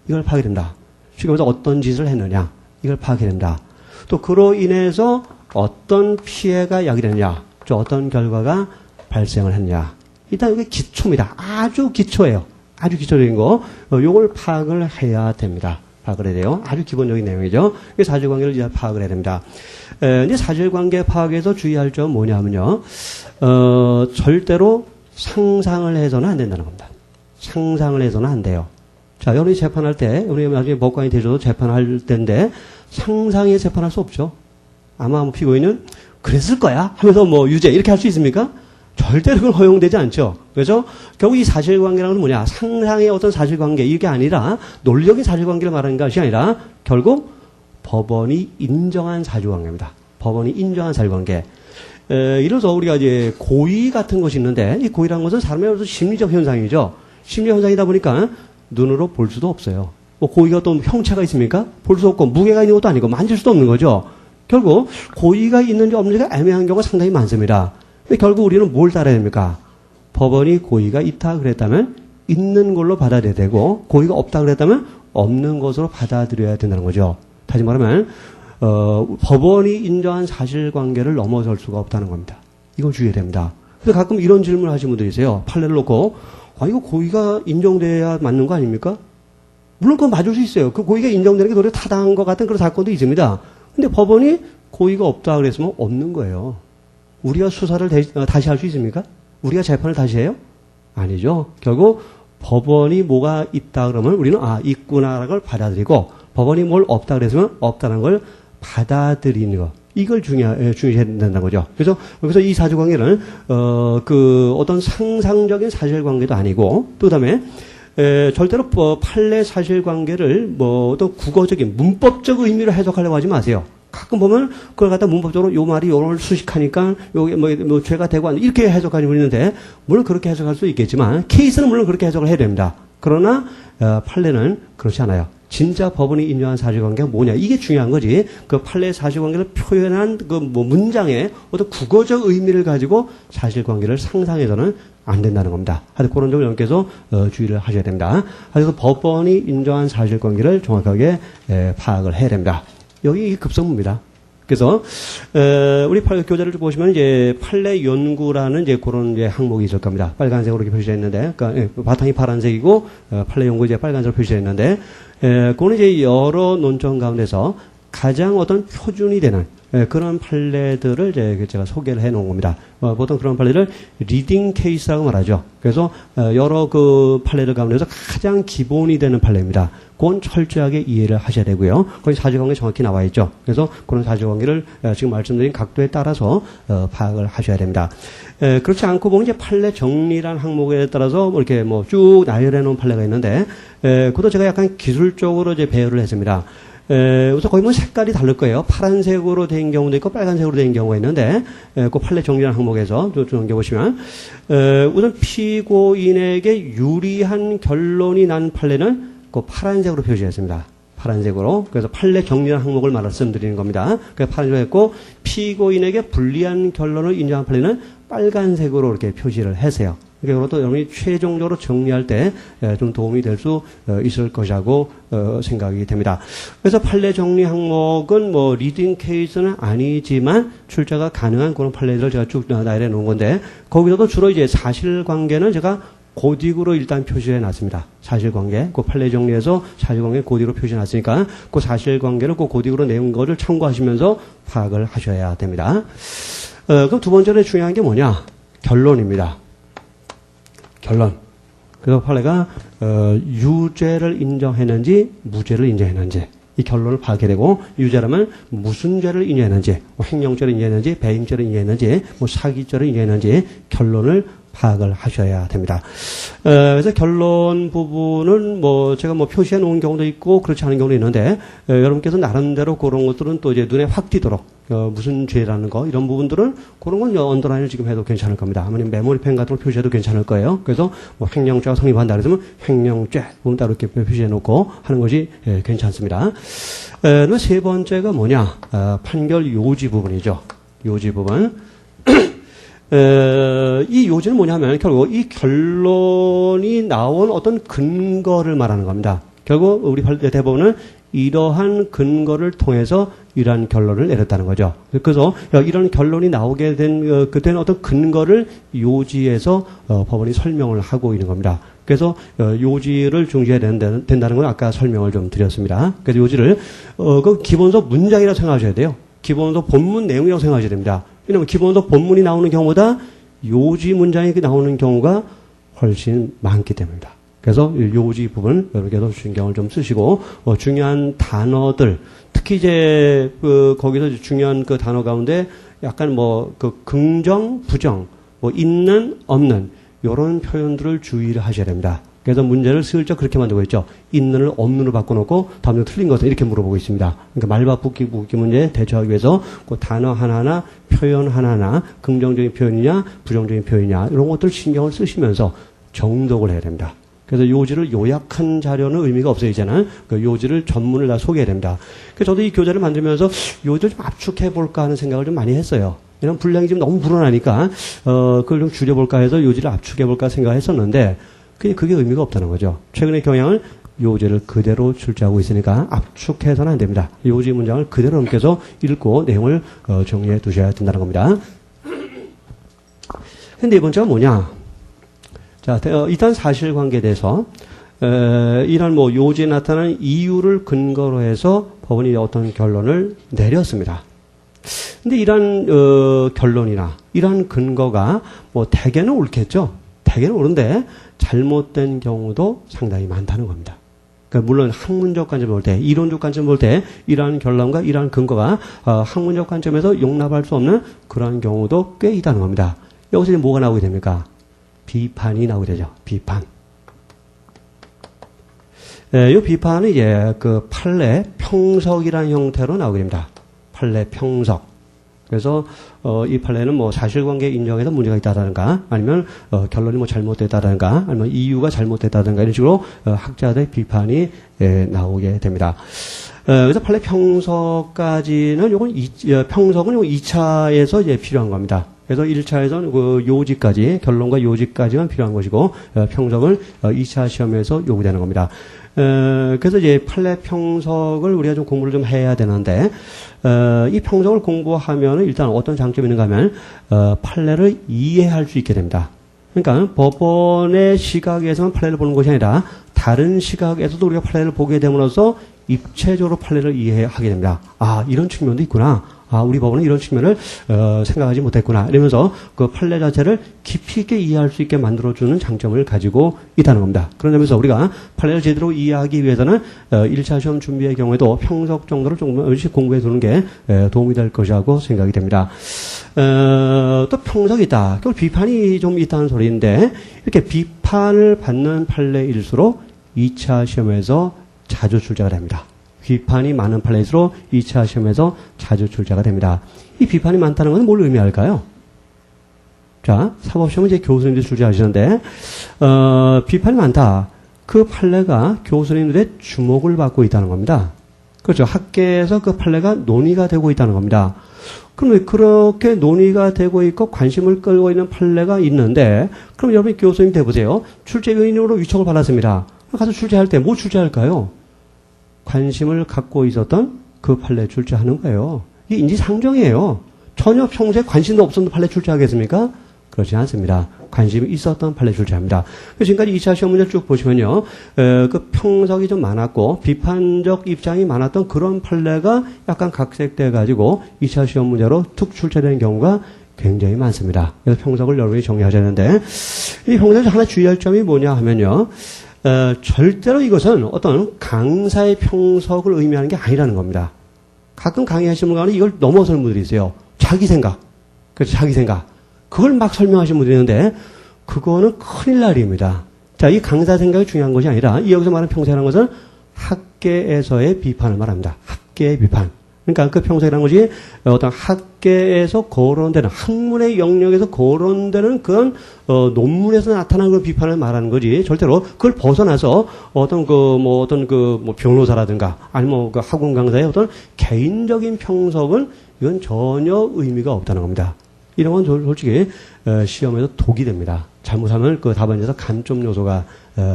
Speaker 1: 이걸 파악해야 된다. 쉽게 말해서 어떤 짓을 했느냐? 이걸 파악해야 된다. 또 그로 인해서 어떤 피해가 야기되느냐? 어떤 결과가 발생을 했냐. 일단 이게 기초입니다. 아주 기초예요. 아주 기초적인 거. 요걸 파악을 해야 됩니다. 파악을 해야 돼요. 아주 기본적인 내용이죠. 사실관계를 이제 파악을 해야 됩니다. 이제 사실관계 파악에서 주의할 점 뭐냐면요. 절대로 상상을 해서는 안 된다는 겁니다. 상상을 해서는 안 돼요. 자, 여러분이 재판할 때, 우리 나중에 법관이 되셔도 재판할 때인데, 상상에 재판할 수 없죠. 아마 피고인은 그랬을 거야 하면서 유죄 이렇게 할 수 있습니까? 절대로 그건 허용되지 않죠. 그래서 결국 이 사실관계라는 건 뭐냐? 상상의 어떤 사실관계 이게 아니라 논리적인 사실관계를 말하는 것이 아니라 결국 법원이 인정한 사실관계입니다. 법원이 인정한 사실관계. 예를 들어서 우리가 이제 고의 같은 것이 있는데 이 고의라는 것은 사람의 어떤 심리적 현상이죠. 심리적 현상이다 보니까 눈으로 볼 수도 없어요. 고의가 또 형체가 있습니까? 볼 수 없고 무게가 있는 것도 아니고 만질 수도 없는 거죠. 결국 고의가 있는지 없는지가 애매한 경우가 상당히 많습니다. 근데 결국 우리는 뭘 따라야 됩니까? 법원이 고의가 있다 그랬다면 있는 걸로 받아들여야 되고 고의가 없다 그랬다면 없는 것으로 받아들여야 된다는 거죠. 다시 말하면 법원이 인정한 사실관계를 넘어설 수가 없다는 겁니다. 이걸 주의해야 됩니다. 그래서 가끔 이런 질문을 하시는 분들이 있어요. 판례를 놓고 이거 고의가 인정돼야 맞는 거 아닙니까? 물론 그건 맞을 수 있어요. 그 고의가 인정되는 게 도리어 타당한 것 같은 그런 사건도 있습니다. 근데 법원이 고의가 없다 그랬으면 없는 거예요. 우리가 수사를 다시 할 수 있습니까? 우리가 재판을 다시 해요? 아니죠. 결국 법원이 뭐가 있다 그러면 우리는 있구나라는 걸 받아들이고 법원이 뭘 없다 그랬으면 없다는 걸 받아들이는 거. 이걸 중요해야 된다는 거죠. 그래서 여기서 이 사실관계는 어떤 상상적인 사실관계도 아니고 또 그다음에 절대로 판례 사실관계를 어떤 국어적인 문법적 의미로 해석하려고 하지 마세요. 가끔 보면 그걸 갖다 문법적으로 요 말이 요걸 수식하니까 요게 죄가 되고 이렇게 해석하는 분이 있는데 물론 그렇게 해석할 수 있겠지만 케이스는 물론 그렇게 해석을 해야 됩니다. 그러나 판례는 그렇지 않아요. 진짜 법원이 인정한 사실관계가 뭐냐 이게 중요한 거지. 그 판례 사실관계를 표현한 문장의 어떤 국어적 의미를 가지고 사실관계를 상상해서는 안 된다는 겁니다. 하여튼 그런 점을 여러분께서 주의를 하셔야 됩니다. 그래서 법원이 인정한 사실관계를 정확하게 파악을 해야 됩니다. 여기 급선무입니다. 그래서 우리 교재를 보시면 이제 판례 연구라는 이제 그런 이제 항목이 있을 겁니다. 빨간색으로 이렇게 표시되어 있는데, 그러니까 바탕이 파란색이고 판례 연구 이제 빨간색으로 표시되어 있는데, 그거는 이제 여러 논점 가운데서 가장 어떤 표준이 되는 그런 판례들을 이제 제가 소개를 해 놓은 겁니다. 보통 그런 판례를 리딩 케이스라고 말하죠. 그래서 여러 그 판례들 가운데서 가장 기본이 되는 판례입니다. 그건 철저하게 이해를 하셔야 되고요. 거기 사실관계 정확히 나와 있죠. 그래서 그런 사실관계를 지금 말씀드린 각도에 따라서 파악을 하셔야 됩니다. 그렇지 않고 보면 이제 판례 정리라는 항목에 따라서 이렇게 쭉 나열해 놓은 판례가 있는데, 그것도 제가 약간 기술적으로 이제 배열을 했습니다. 우선 거의 색깔이 다를 거예요. 파란색으로 된 경우도 있고 빨간색으로 된 경우가 있는데, 그 판례 정리라는 항목에서 좀 넘겨보시면, 우선 피고인에게 유리한 결론이 난 판례는 그 파란색으로 표시했습니다. 파란색으로. 그래서 판례 정리라는 항목을 말씀드리는 겁니다. 그래서 파란색으로 했고, 피고인에게 불리한 결론을 인정한 판례는 빨간색으로 이렇게 표시를 했어요. 그러니까 이것도 여러분이 최종적으로 정리할 때 좀 도움이 될 수 있을 것이라고 생각이 됩니다. 그래서 판례 정리 항목은 뭐 리딩 케이스는 아니지만 출제가 가능한 그런 판례들을 제가 쭉 나열해 놓은 건데 거기서도 주로 이제 사실관계는 제가 고딕으로 일단 표시해 놨습니다. 사실관계. 그 판례 정리에서 사실관계 고딕으로 표시해 놨으니까 그 사실관계를 그 고딕으로 내은 거를 참고하시면서 파악을 하셔야 됩니다. 그럼 두 번째로 중요한 게 뭐냐? 결론입니다. 결론. 그래서 판례가 유죄를 인정했는지 무죄를 인정했는지 이 결론을 파악해야 되고 유죄라면 무슨 죄를 인정했는지 뭐 횡령죄를 인정했는지 배임죄를 인정했는지 뭐 사기죄를 인정했는지 결론을 파악을 하셔야 됩니다. 그래서 결론 부분은 뭐 제가 뭐 표시해 놓은 경우도 있고 그렇지 않은 경우도 있는데 여러분께서 나름대로 그런 것들은 또 이제 눈에 확 띄도록 무슨 죄라는 거 이런 부분들은 그런 건 언더라인을 지금 해도 괜찮을 겁니다. 아니면 메모리펜 같은 걸 표시해도 괜찮을 거예요. 그래서 뭐 횡령죄가 성립한다 그러면 횡령죄 부분 따로 이렇게 표시해 놓고 하는 것이 괜찮습니다. 세 번째가 뭐냐? 판결 요지 부분이죠. 요지 부분. 이 요지는 뭐냐면 결국 이 결론이 나온 어떤 근거를 말하는 겁니다. 결국 우리 대법원은 이러한 근거를 통해서 이러한 결론을 내렸다는 거죠. 그래서 이런 결론이 나오게 된 그때는 어떤 근거를 요지에서 법원이 설명을 하고 있는 겁니다. 그래서 요지를 중시해야 된다는 건 아까 설명을 좀 드렸습니다. 그래서 요지를 그 기본서 문장이라고 생각하셔야 돼요. 기본서 본문 내용이라고 생각하셔야 됩니다. 왜냐하면 기본서 본문이 나오는 경우보다 요지 문장이 나오는 경우가 훨씬 많기 때문입니다. 그래서 요지 부분 여러분께서 신경을 좀 쓰시고 중요한 단어들 특히 이제 거기서 중요한 그 단어 가운데 약간 뭐 그 긍정, 부정, 뭐 있는, 없는 이런 표현들을 주의를 하셔야 됩니다. 그래서 문제를 슬쩍 그렇게 만들고 있죠. 있는을 없는으로 바꿔놓고 다음에 틀린 것을 이렇게 물어보고 있습니다. 그러니까 말바꾸기 문제에 대처하기 위해서 그 단어 하나하나 표현 하나하나 긍정적인 표현이냐 부정적인 표현이냐 이런 것들 신경을 쓰시면서 정독을 해야 됩니다. 그래서 요지를 요약한 자료는 의미가 없어요, 이제는. 그 요지를 전문을 다 소개해야 됩니다. 그래서 저도 이 교재를 만들면서 요지를 좀 압축해볼까 하는 생각을 좀 많이 했어요. 왜냐면 분량이 지금 너무 불어나니까, 그걸 좀 줄여볼까 해서 요지를 압축해볼까 생각했었는데, 그게 의미가 없다는 거죠. 최근의 경향은 요지를 그대로 출제하고 있으니까 압축해서는 안 됩니다. 요지 문장을 그대로 넘겨서 읽고 내용을 정리해 두셔야 된다는 겁니다. 근데 네 번째가 뭐냐? 자, 일단 사실관계에 대해서 이런 뭐 요지에 나타나는 이유를 근거로 해서 법원이 어떤 결론을 내렸습니다. 근데 이런 결론이나 이런 근거가 뭐 대개는 옳겠죠. 대개는 옳은데 잘못된 경우도 상당히 많다는 겁니다. 그러니까 물론 학문적 관점을 볼 때, 이론적 관점을 볼 때 이러한 결론과 이러한 근거가 학문적 관점에서 용납할 수 없는 그러한 경우도 꽤 있다는 겁니다. 여기서 이제 뭐가 나오게 됩니까? 비판이 나오게 되죠. 비판. 이 비판은 이제 그 판례 평석이라는 형태로 나오게 됩니다. 판례 평석. 그래서 이 판례는 뭐 사실관계 인정에서 문제가 있다든가 아니면 결론이 뭐 잘못됐다든가 아니면 이유가 잘못됐다든가 이런 식으로 학자들의 비판이 나오게 됩니다. 그래서 판례 평석까지는 평석은 요건 2차에서 이제 필요한 겁니다. 그래서 1차에서는 그 요지까지, 결론과 요지까지만 필요한 것이고, 평석은 2차 시험에서 요구되는 겁니다. 그래서 이제 판례 평석을 우리가 좀 공부를 좀 해야 되는데, 이 평석을 공부하면은 일단 어떤 장점이 있는가 하면, 판례를 이해할 수 있게 됩니다. 그러니까 법원의 시각에서만 판례를 보는 것이 아니라, 다른 시각에서도 우리가 판례를 보게 됨으로써 입체적으로 판례를 이해하게 됩니다. 아, 이런 측면도 있구나. 아, 우리 법원은 이런 측면을 생각하지 못했구나. 이러면서 그 판례 자체를 깊이 있게 이해할 수 있게 만들어주는 장점을 가지고 있다는 겁니다. 그런 점에서 우리가 판례를 제대로 이해하기 위해서는 1차 시험 준비의 경우에도 평석 정도를 조금씩 공부해 두는 게 도움이 될 것이라고 생각이 됩니다. 또 평석이 있다. 결국 비판이 좀 있다는 소리인데 이렇게 비판을 받는 판례일수록 2차 시험에서 자주 출제가 됩니다. 비판이 많은 판례일수록 2차 시험에서 자주 출제가 됩니다. 이 비판이 많다는 것은 뭘 의미할까요? 자, 사법시험은 이제 교수님들이 출제하시는데, 비판이 많다. 그 판례가 교수님들의 주목을 받고 있다는 겁니다. 그렇죠. 학계에서 그 판례가 논의가 되고 있다는 겁니다. 그럼 왜 그렇게 논의가 되고 있고 관심을 끌고 있는 판례가 있는데, 그럼 여러분이 교수님 돼보세요. 출제 요인으로 요청을 받았습니다. 가서 출제할 때 뭐 출제할까요? 관심을 갖고 있었던 그 판례 출제하는 거예요. 이게 인지상정이에요. 전혀 평소에 관심도 없었던 판례 출제하겠습니까? 그렇지 않습니다. 관심이 있었던 판례 출제합니다. 지금까지 2차 시험 문제를 쭉 보시면요. 그 평석이 좀 많았고 비판적 입장이 많았던 그런 판례가 약간 각색돼가지고 2차 시험 문제로 툭 출제되는 경우가 굉장히 많습니다. 그래서 평석을 여러분이 정리하셔야 되는데, 이 평석에서 하나 주의할 점이 뭐냐 하면요. 절대로 이것은 어떤 강사의 평석을 의미하는 게 아니라는 겁니다. 가끔 강의하시는 분은 이걸 넘어서는 분들이 있어요. 자기 생각. 그래서 자기 생각. 그걸 막 설명하시는 분들이 있는데, 그거는 큰일 날입니다. 자, 이 강사 생각이 중요한 것이 아니라, 이 여기서 말하는 평석이라는 것은 학계에서의 비판을 말합니다. 학계의 비판. 그러니까 그 평석이라는 것이 어떤 학계에서 거론되는, 학문의 영역에서 거론되는 그런, 논문에서 나타나는 그런 비판을 말하는 거지, 절대로 그걸 벗어나서 어떤 변호사라든가, 아니면 그 학원 강사의 어떤 개인적인 평석은 이건 전혀 의미가 없다는 겁니다. 이런 건 솔직히 시험에서 독이 됩니다. 잘못하면 그 답안에서 감점 요소가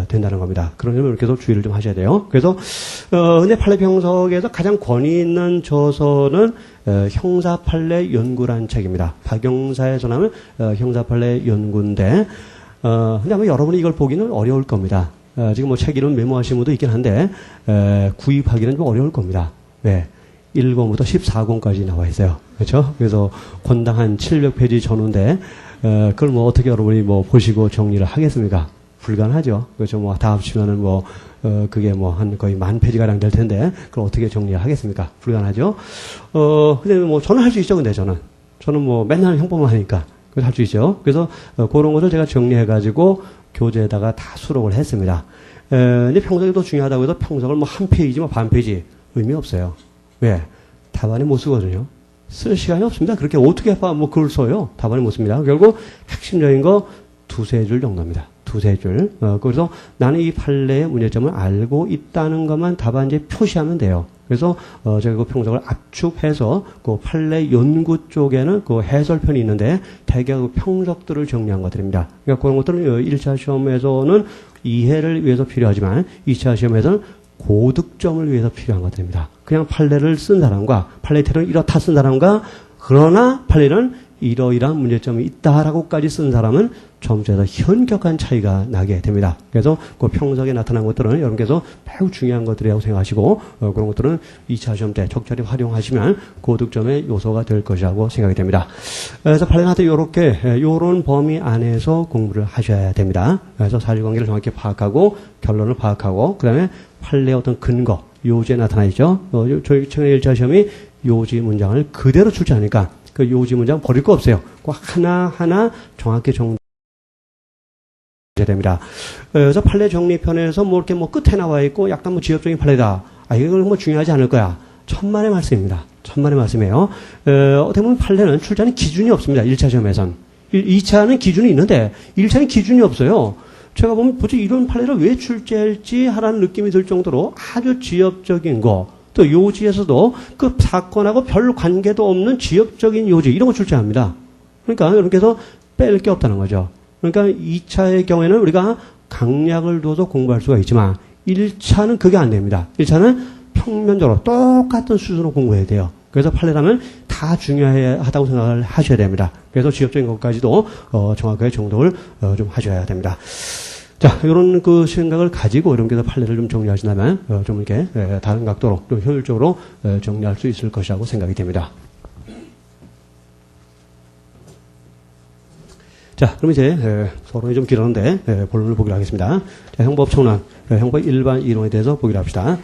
Speaker 1: 된다는 겁니다. 그런 점을 이렇게 해서 주의를 좀 하셔야 돼요. 그래서 근데 판례 평석에서 가장 권위 있는 저서는 형사 판례 연구라는 책입니다. 박영사의 전함은 형사 판례 연구인데, 근데 아마 여러분이 이걸 보기는 어려울 겁니다. 지금 뭐 책 이름 메모하신 분도 있긴 한데 구입하기는 좀 어려울 겁니다. 왜? 1권부터 14권까지 나와 있어요. 그렇죠? 그래서 권당 한 700페이지 전후인데, 그걸 뭐 어떻게 여러분이 뭐 보시고 정리를 하겠습니까? 불가능하죠. 그렇죠? 뭐 다 합치면은 그게 뭐 한 거의 10,000페이지가량 될 텐데, 그걸 어떻게 정리를 하겠습니까? 불가능하죠? 근데 뭐 저는 할 수 있죠, 근데 저는 뭐 맨날 형법만 하니까. 그래서 할 수 있죠. 그래서 그런 것을 제가 정리해가지고 교재에다가 다 수록을 했습니다. 근데 평석이 더 중요하다고 해서 평석을 뭐 한 페이지, 뭐 반 페이지 의미 없어요. 왜? 답안에 못 쓰거든요. 쓸 시간이 없습니다. 그렇게 어떻게 뭐 글을 써요? 답안에 못 씁니다. 결국 핵심적인 거 두세 줄 정도입니다. 두세 줄. 그래서 나는 이 판례의 문제점을 알고 있다는 것만 답안지에 표시하면 돼요. 그래서 제가 그 평석을 압축해서 그 판례 연구 쪽에는 그 해설편이 있는데 대개 그 평석들을 정리한 것들입니다. 그러니까 그런 것들은 1차 시험에서는 이해를 위해서 필요하지만 2차 시험에서는 고득점을 위해서 필요한 것들입니다. 그냥 판례를 쓴 사람과 판례테를 이렇다 쓴 사람과, 그러나 판례는 이러이러한 문제점이 있다라고까지 쓴 사람은 점수에서 현격한 차이가 나게 됩니다. 그래서 그 평석에 나타난 것들은 여러분께서 매우 중요한 것들이라고 생각하시고, 그런 것들은 2차 시험 때 적절히 활용하시면 고득점의 요소가 될 것이라고 생각이 됩니다. 그래서 판례는 이렇게 요런 범위 안에서 공부를 하셔야 됩니다. 그래서 사실관계를 정확히 파악하고 결론을 파악하고, 그 다음에 판례의 어떤 근거, 요지에 나타나 있죠. 저희 최근에 1차 시험이 요지 문장을 그대로 출제하니까 그 요지 문장 버릴 거 없어요. 그 하나하나 정확히 정리해야 됩니다. 그래서 판례 정리편에서 뭐 이렇게 뭐 끝에 나와 있고 약간 뭐 지역적인 판례다. 이건 뭐 중요하지 않을 거야. 천만의 말씀입니다. 천만의 말씀이에요. 어떻게 보면 판례는 출제하는 기준이 없습니다. 1차 시험에선. 2차는 기준이 있는데 1차는 기준이 없어요. 제가 보면 도대체 이런 판례를 왜 출제할지 하라는 느낌이 들 정도로 아주 지역적인 거, 또 요지에서도 그 사건하고 별 관계도 없는 지역적인 요지, 이런 거 출제합니다. 그러니까 여러분께서 뺄 게 없다는 거죠. 그러니까 2차의 경우에는 우리가 강약을 둬서 공부할 수가 있지만 1차는 그게 안 됩니다. 1차는 평면적으로 똑같은 수준으로 공부해야 돼요. 그래서 판례라면 다 중요하다고 생각을 하셔야 됩니다. 그래서 지역적인 것까지도 정확하게 정독을 좀 하셔야 됩니다. 자, 이런 그 생각을 가지고 여러분께서 판례를 좀 정리하신다면 좀 이렇게 다른 각도로 좀 효율적으로 정리할 수 있을 것이라고 생각이 됩니다. 자, 그럼 이제 서론이 좀 길었는데 본론을 보기로 하겠습니다. 자, 형법 청란, 형법 일반 이론에 대해서 보기로 합시다.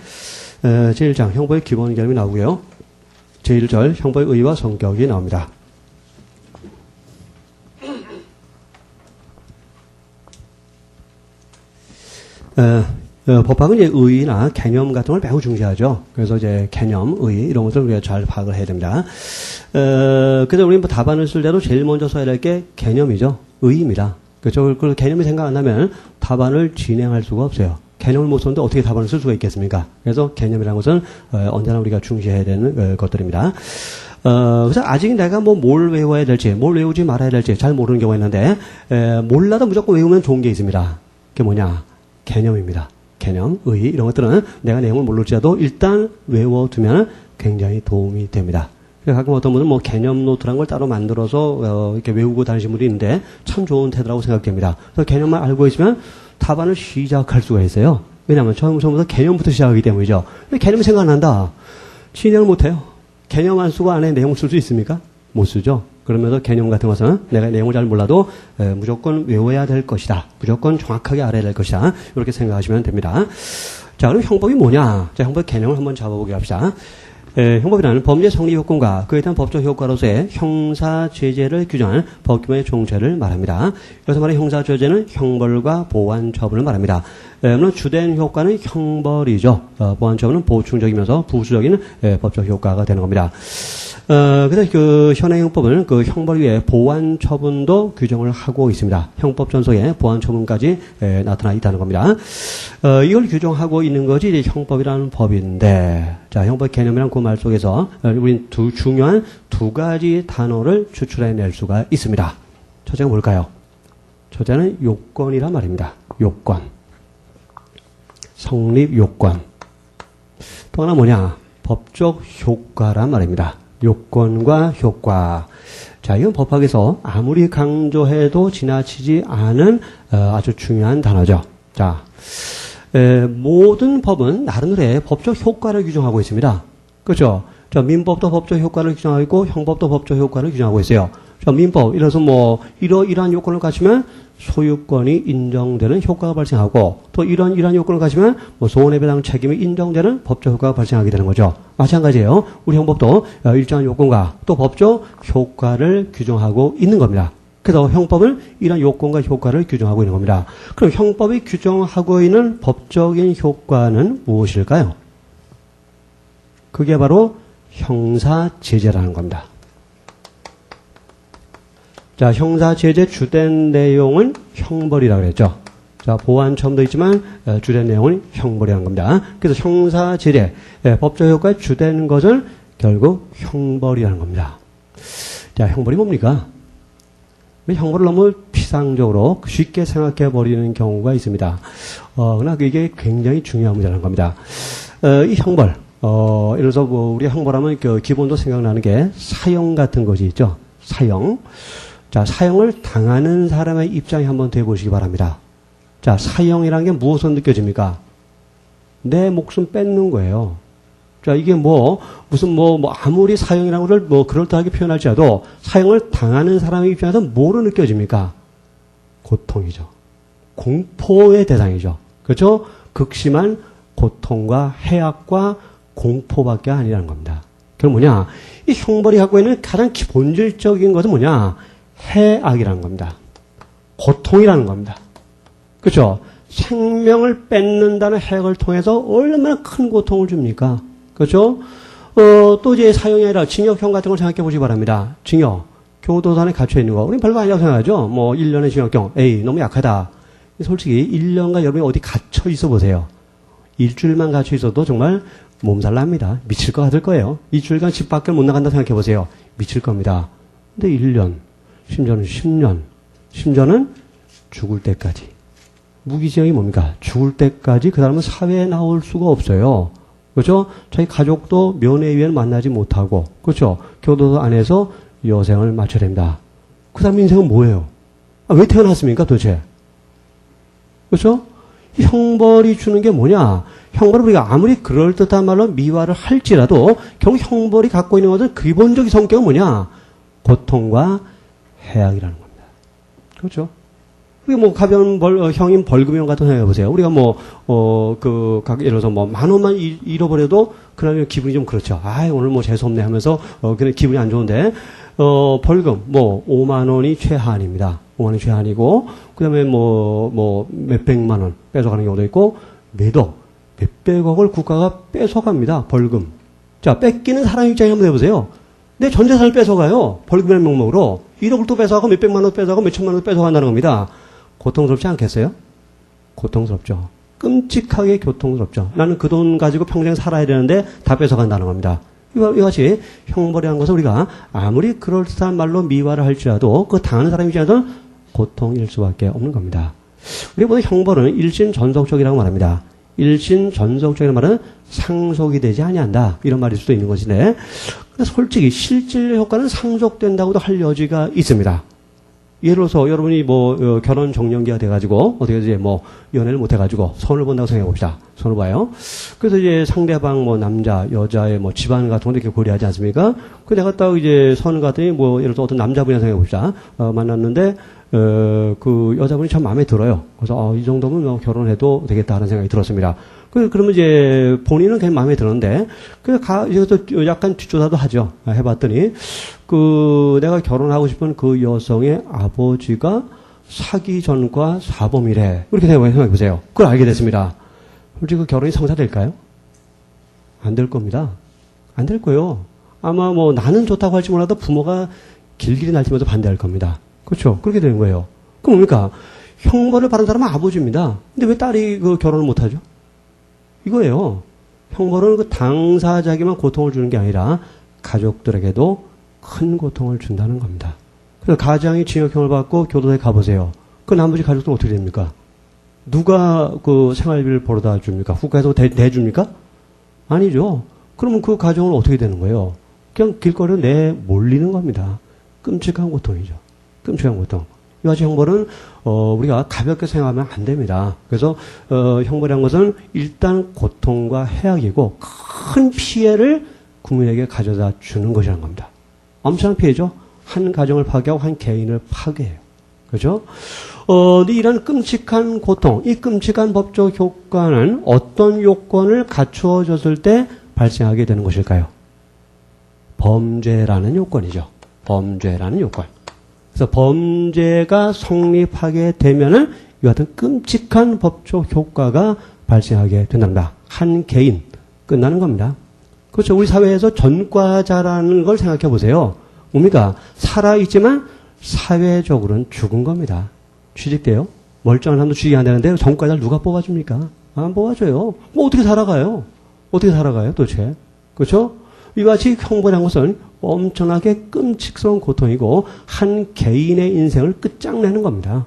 Speaker 1: 제1장 형법의 기본 개념이 나오고요. 제1절 형법의 의의와 성격이 나옵니다. 법학은 이제 의의나 개념 같은 걸 매우 중시하죠. 그래서 이제 개념, 의의 이런 것을 우리가 잘 파악을 해야 됩니다. 그래서 우리는 뭐 답안을 쓸 때도 제일 먼저 써야 될 게 개념이죠. 의의입니다. 그렇죠. 그 개념이 생각 안 나면 답안을 진행할 수가 없어요. 개념을 못 썼는데 어떻게 답안을 쓸 수가 있겠습니까? 그래서 개념이라는 것은 언제나 우리가 중시해야 되는 것들입니다. 그래서 아직 내가 뭐 뭘 외워야 될지, 뭘 외우지 말아야 될지 잘 모르는 경우가 있는데, 몰라도 무조건 외우면 좋은 게 있습니다. 그게 뭐냐? 개념입니다. 개념, 의, 이런 것들은 내가 내용을 모를지라도 일단 외워두면 굉장히 도움이 됩니다. 가끔 어떤 분은 뭐 개념 노트라는 걸 따로 만들어서 이렇게 외우고 다니시는 분이 있는데 참 좋은 태도라고 생각됩니다. 그래서 개념만 알고 있으면 답안을 시작할 수가 있어요. 왜냐하면 처음부터 개념부터 시작하기 때문이죠. 근데 개념이 생각난다. 진행을 못해요. 개념 안 쓰고 안에 내용 쓸 수 있습니까? 못 쓰죠. 그러면서 개념 같은 것은 내가 내용을 잘 몰라도 무조건 외워야 될 것이다. 무조건 정확하게 알아야 될 것이다. 이렇게 생각하시면 됩니다. 자, 그럼 형법이 뭐냐? 자, 형법 개념을 한번 잡아보게 합시다. 형법이라는 범죄 성립 요건과 그에 대한 법적 효과로서의 형사 죄제를 규정한 법규의 종체를 말합니다. 여기서 말하는 형사 죄제는 형벌과 보완 처분을 말합니다. 물론 주된 효과는 형벌이죠. 보완 처분은 보충적이면서 부수적인 법적 효과가 되는 겁니다. 그래서 그 현행형법은 그 형벌 위에 보완 처분도 규정을 하고 있습니다. 형법 전속에 보완 처분까지 나타나 있다는 겁니다. 이걸 규정하고 있는 것이 이제 형법이라는 법인데, 자, 형법 개념이란 그 말 속에서 우린 중요한 두 가지 단어를 추출해낼 수가 있습니다. 첫째가 뭘까요? 첫째는 요건이란 말입니다. 요건. 성립 요건. 또 하나 뭐냐? 법적 효과란 말입니다. 요건과 효과. 자, 이건 법학에서 아무리 강조해도 지나치지 않은 아주 중요한 단어죠. 자, 모든 법은 나름대로의 법적 효과를 규정하고 있습니다. 그렇죠? 자, 민법도 법적 효과를 규정하고 있고 형법도 법적 효과를 규정하고 있어요. 자, 민법, 이래서 뭐 이러이러한 요건을 갖추면 소유권이 인정되는 효과가 발생하고 또 이러한 요건을 가지면 뭐 손해배상 책임이 인정되는 법적 효과가 발생하게 되는 거죠. 마찬가지예요. 우리 형법도 일정한 요건과 또 법적 효과를 규정하고 있는 겁니다. 그래서 형법은 이러한 요건과 효과를 규정하고 있는 겁니다. 그럼 형법이 규정하고 있는 법적인 효과는 무엇일까요? 그게 바로 형사제재라는 겁니다. 자, 형사제재 주된 내용은 형벌이라고 그랬죠. 자, 보완 처음도 있지만 주된 내용은 형벌이라는 겁니다. 그래서 형사제재, 법적 효과의 주된 것은 결국 형벌이라는 겁니다. 자, 형벌이 뭡니까? 형벌을 너무 피상적으로 쉽게 생각해 버리는 경우가 있습니다. 그러나 이게 굉장히 중요한 문제라는 겁니다. 이 형벌, 예를 들어서 뭐 우리 형벌하면 그 기본도 생각나는 게 사형 같은 것이 있죠. 사형. 자, 사형을 당하는 사람의 입장에 한번 대보시기 바랍니다. 자, 사형이라는 게 무엇으로 느껴집니까? 내 목숨 뺏는 거예요. 자, 이게 무슨 아무리 사형이라는 걸 그럴듯하게 표현할지라도 사형을 당하는 사람의 입장에서 뭐로 느껴집니까? 고통이죠. 공포의 대상이죠. 그렇죠? 극심한 고통과 해악과 공포밖에 아니라는 겁니다. 그럼 뭐냐? 이 형벌이 갖고 있는 가장 본질적인 것은 뭐냐? 해악이라는 겁니다. 고통이라는 겁니다. 그렇죠? 생명을 뺏는다는 해악을 통해서 얼마나 큰 고통을 줍니까? 그렇죠? 또 이제 사형이 아니라 징역형 같은 걸 생각해 보시기 바랍니다. 징역. 교도소 안에 갇혀 있는 거. 우리는 별거 아니라고 생각하죠? 1년의 징역형. 에이, 너무 약하다. 솔직히 1년간 여러분이 어디 갇혀 있어 보세요. 일주일만 갇혀 있어도 정말 몸살 납니다. 미칠 것 같을 거예요. 일주일간 집 밖을 못 나간다 생각해 보세요. 미칠 겁니다. 근데 1년, 심지어는 10년, 심지어는 죽을 때까지. 무기징역이 뭡니까? 죽을 때까지 그 사람은 사회에 나올 수가 없어요. 그렇죠? 자기 가족도 면회위원 만나지 못하고, 그렇죠? 교도소 안에서 여생을 마쳐야 됩니다. 그 다음 인생은 뭐예요? 왜 태어났습니까, 도대체? 그렇죠? 형벌이 주는 게 뭐냐? 형벌을 우리가 아무리 그럴듯한 말로 미화를 할지라도 결국 형벌이 갖고 있는 것은 기본적인 성격은 뭐냐? 고통과 해악이라는 겁니다. 그렇죠? 우리 가벼운 형인 벌금형 같은 거 해보세요. 우리가 예를 들어서 10,000원만 잃어버려도 그날 기분이 좀 그렇죠. 오늘 재수없네 하면서, 그냥 기분이 안 좋은데, 벌금, 5만원이 최하한입니다. 5만원이 최하한이고, 그 다음에 몇백만 원 뺏어가는 경우도 있고, 매도, 몇백억을 국가가 뺏어갑니다. 벌금. 자, 뺏기는 사람 입장에 한번 해보세요. 내 전 재산을 뺏어가요. 벌금이라는 명목으로. 1억을 또 뺏어가고 몇백만 원 뺏어가고 몇천만 원 뺏어간다는 겁니다. 고통스럽지 않겠어요? 고통스럽죠. 끔찍하게 고통스럽죠. 나는 그 돈 가지고 평생 살아야 되는데 다 뺏어간다는 겁니다. 이와 같이 형벌이라는 것은 우리가 아무리 그럴듯한 말로 미화를 할지라도 그 당하는 사람이 지나도 고통일 수밖에 없는 겁니다. 우리가 보는 형벌은 일신전속적이라고 말합니다. 일신전속적이라는 말은 상속이 되지 아니한다 이런 말일 수도 있는 것인데 솔직히 실질 효과는 상속된다고도 할 여지가 있습니다. 예를 들어서 여러분이 결혼 정년기가 돼가지고 어떻게 이제 연애를 못 해가지고 손을 본다고 생각해 봅시다. 손을 봐요. 그래서 이제 상대방 남자 여자의 집안 같은 거 이렇게 고려하지 않습니까? 그 내가 딱 이제 선을 갔더니 예를 들어서 어떤 남자분이라 생각해 봅시다. 만났는데 그 여자분이 참 마음에 들어요. 그래서 이 정도면 결혼해도 되겠다 하는 생각이 들었습니다. 그러면 이제 본인은 그냥 마음에 드는데 이것도 약간 뒷조사도 하죠. 해봤더니 내가 결혼하고 싶은 그 여성의 아버지가 사기 전과 사범이래. 이렇게 생각해 보세요. 그걸 알게 됐습니다. 솔직히 그 결혼이 성사될까요? 안 될 겁니다. 안 될 거예요. 아마 나는 좋다고 할지 몰라도 부모가 길길이 날뛰면서 반대할 겁니다. 그렇죠? 그렇게 되는 거예요. 그럼 뭡니까? 형벌을 받은 사람은 아버지입니다. 근데 왜 딸이 결혼을 못 하죠? 이거예요. 형벌은 그 당사자에게만 고통을 주는 게 아니라 가족들에게도 큰 고통을 준다는 겁니다. 그래서 가장이 징역형을 받고 교도소에 가보세요. 그 나머지 가족들은 어떻게 됩니까? 누가 그 생활비를 벌어다 줍니까? 국가에서 대줍니까? 아니죠. 그러면 그 가정은 어떻게 되는 거예요? 그냥 길거리로 내몰리는 겁니다. 끔찍한 고통이죠. 끔찍한 고통. 이와 같이 형벌은 우리가 가볍게 생각하면 안 됩니다. 그래서 형벌이라는 것은 일단 고통과 해악이고 큰 피해를 국민에게 가져다 주는 것이라는 겁니다. 엄청난 피해죠. 한 가정을 파괴하고 한 개인을 파괴해요. 그렇죠? 이런 끔찍한 고통, 이 끔찍한 법적 효과는 어떤 요건을 갖추어졌을 때 발생하게 되는 것일까요? 범죄라는 요건이죠. 범죄라는 요건. 그래서 범죄가 성립하게 되면은 이와 같은 끔찍한 법적 효과가 발생하게 된답니다. 한 개인 끝나는 겁니다. 그렇죠. 우리 사회에서 전과자라는 걸 생각해 보세요. 뭡니까? 살아있지만 사회적으로는 죽은 겁니다. 취직돼요. 멀쩡한 사람도 취직이 안 되는데 전과자를 누가 뽑아줍니까? 안 뽑아줘요. 어떻게 살아가요? 어떻게 살아가요 도대체? 그렇죠? 이와 같이 형벌이라는 것은 엄청나게 끔찍스러운 고통이고 한 개인의 인생을 끝장내는 겁니다.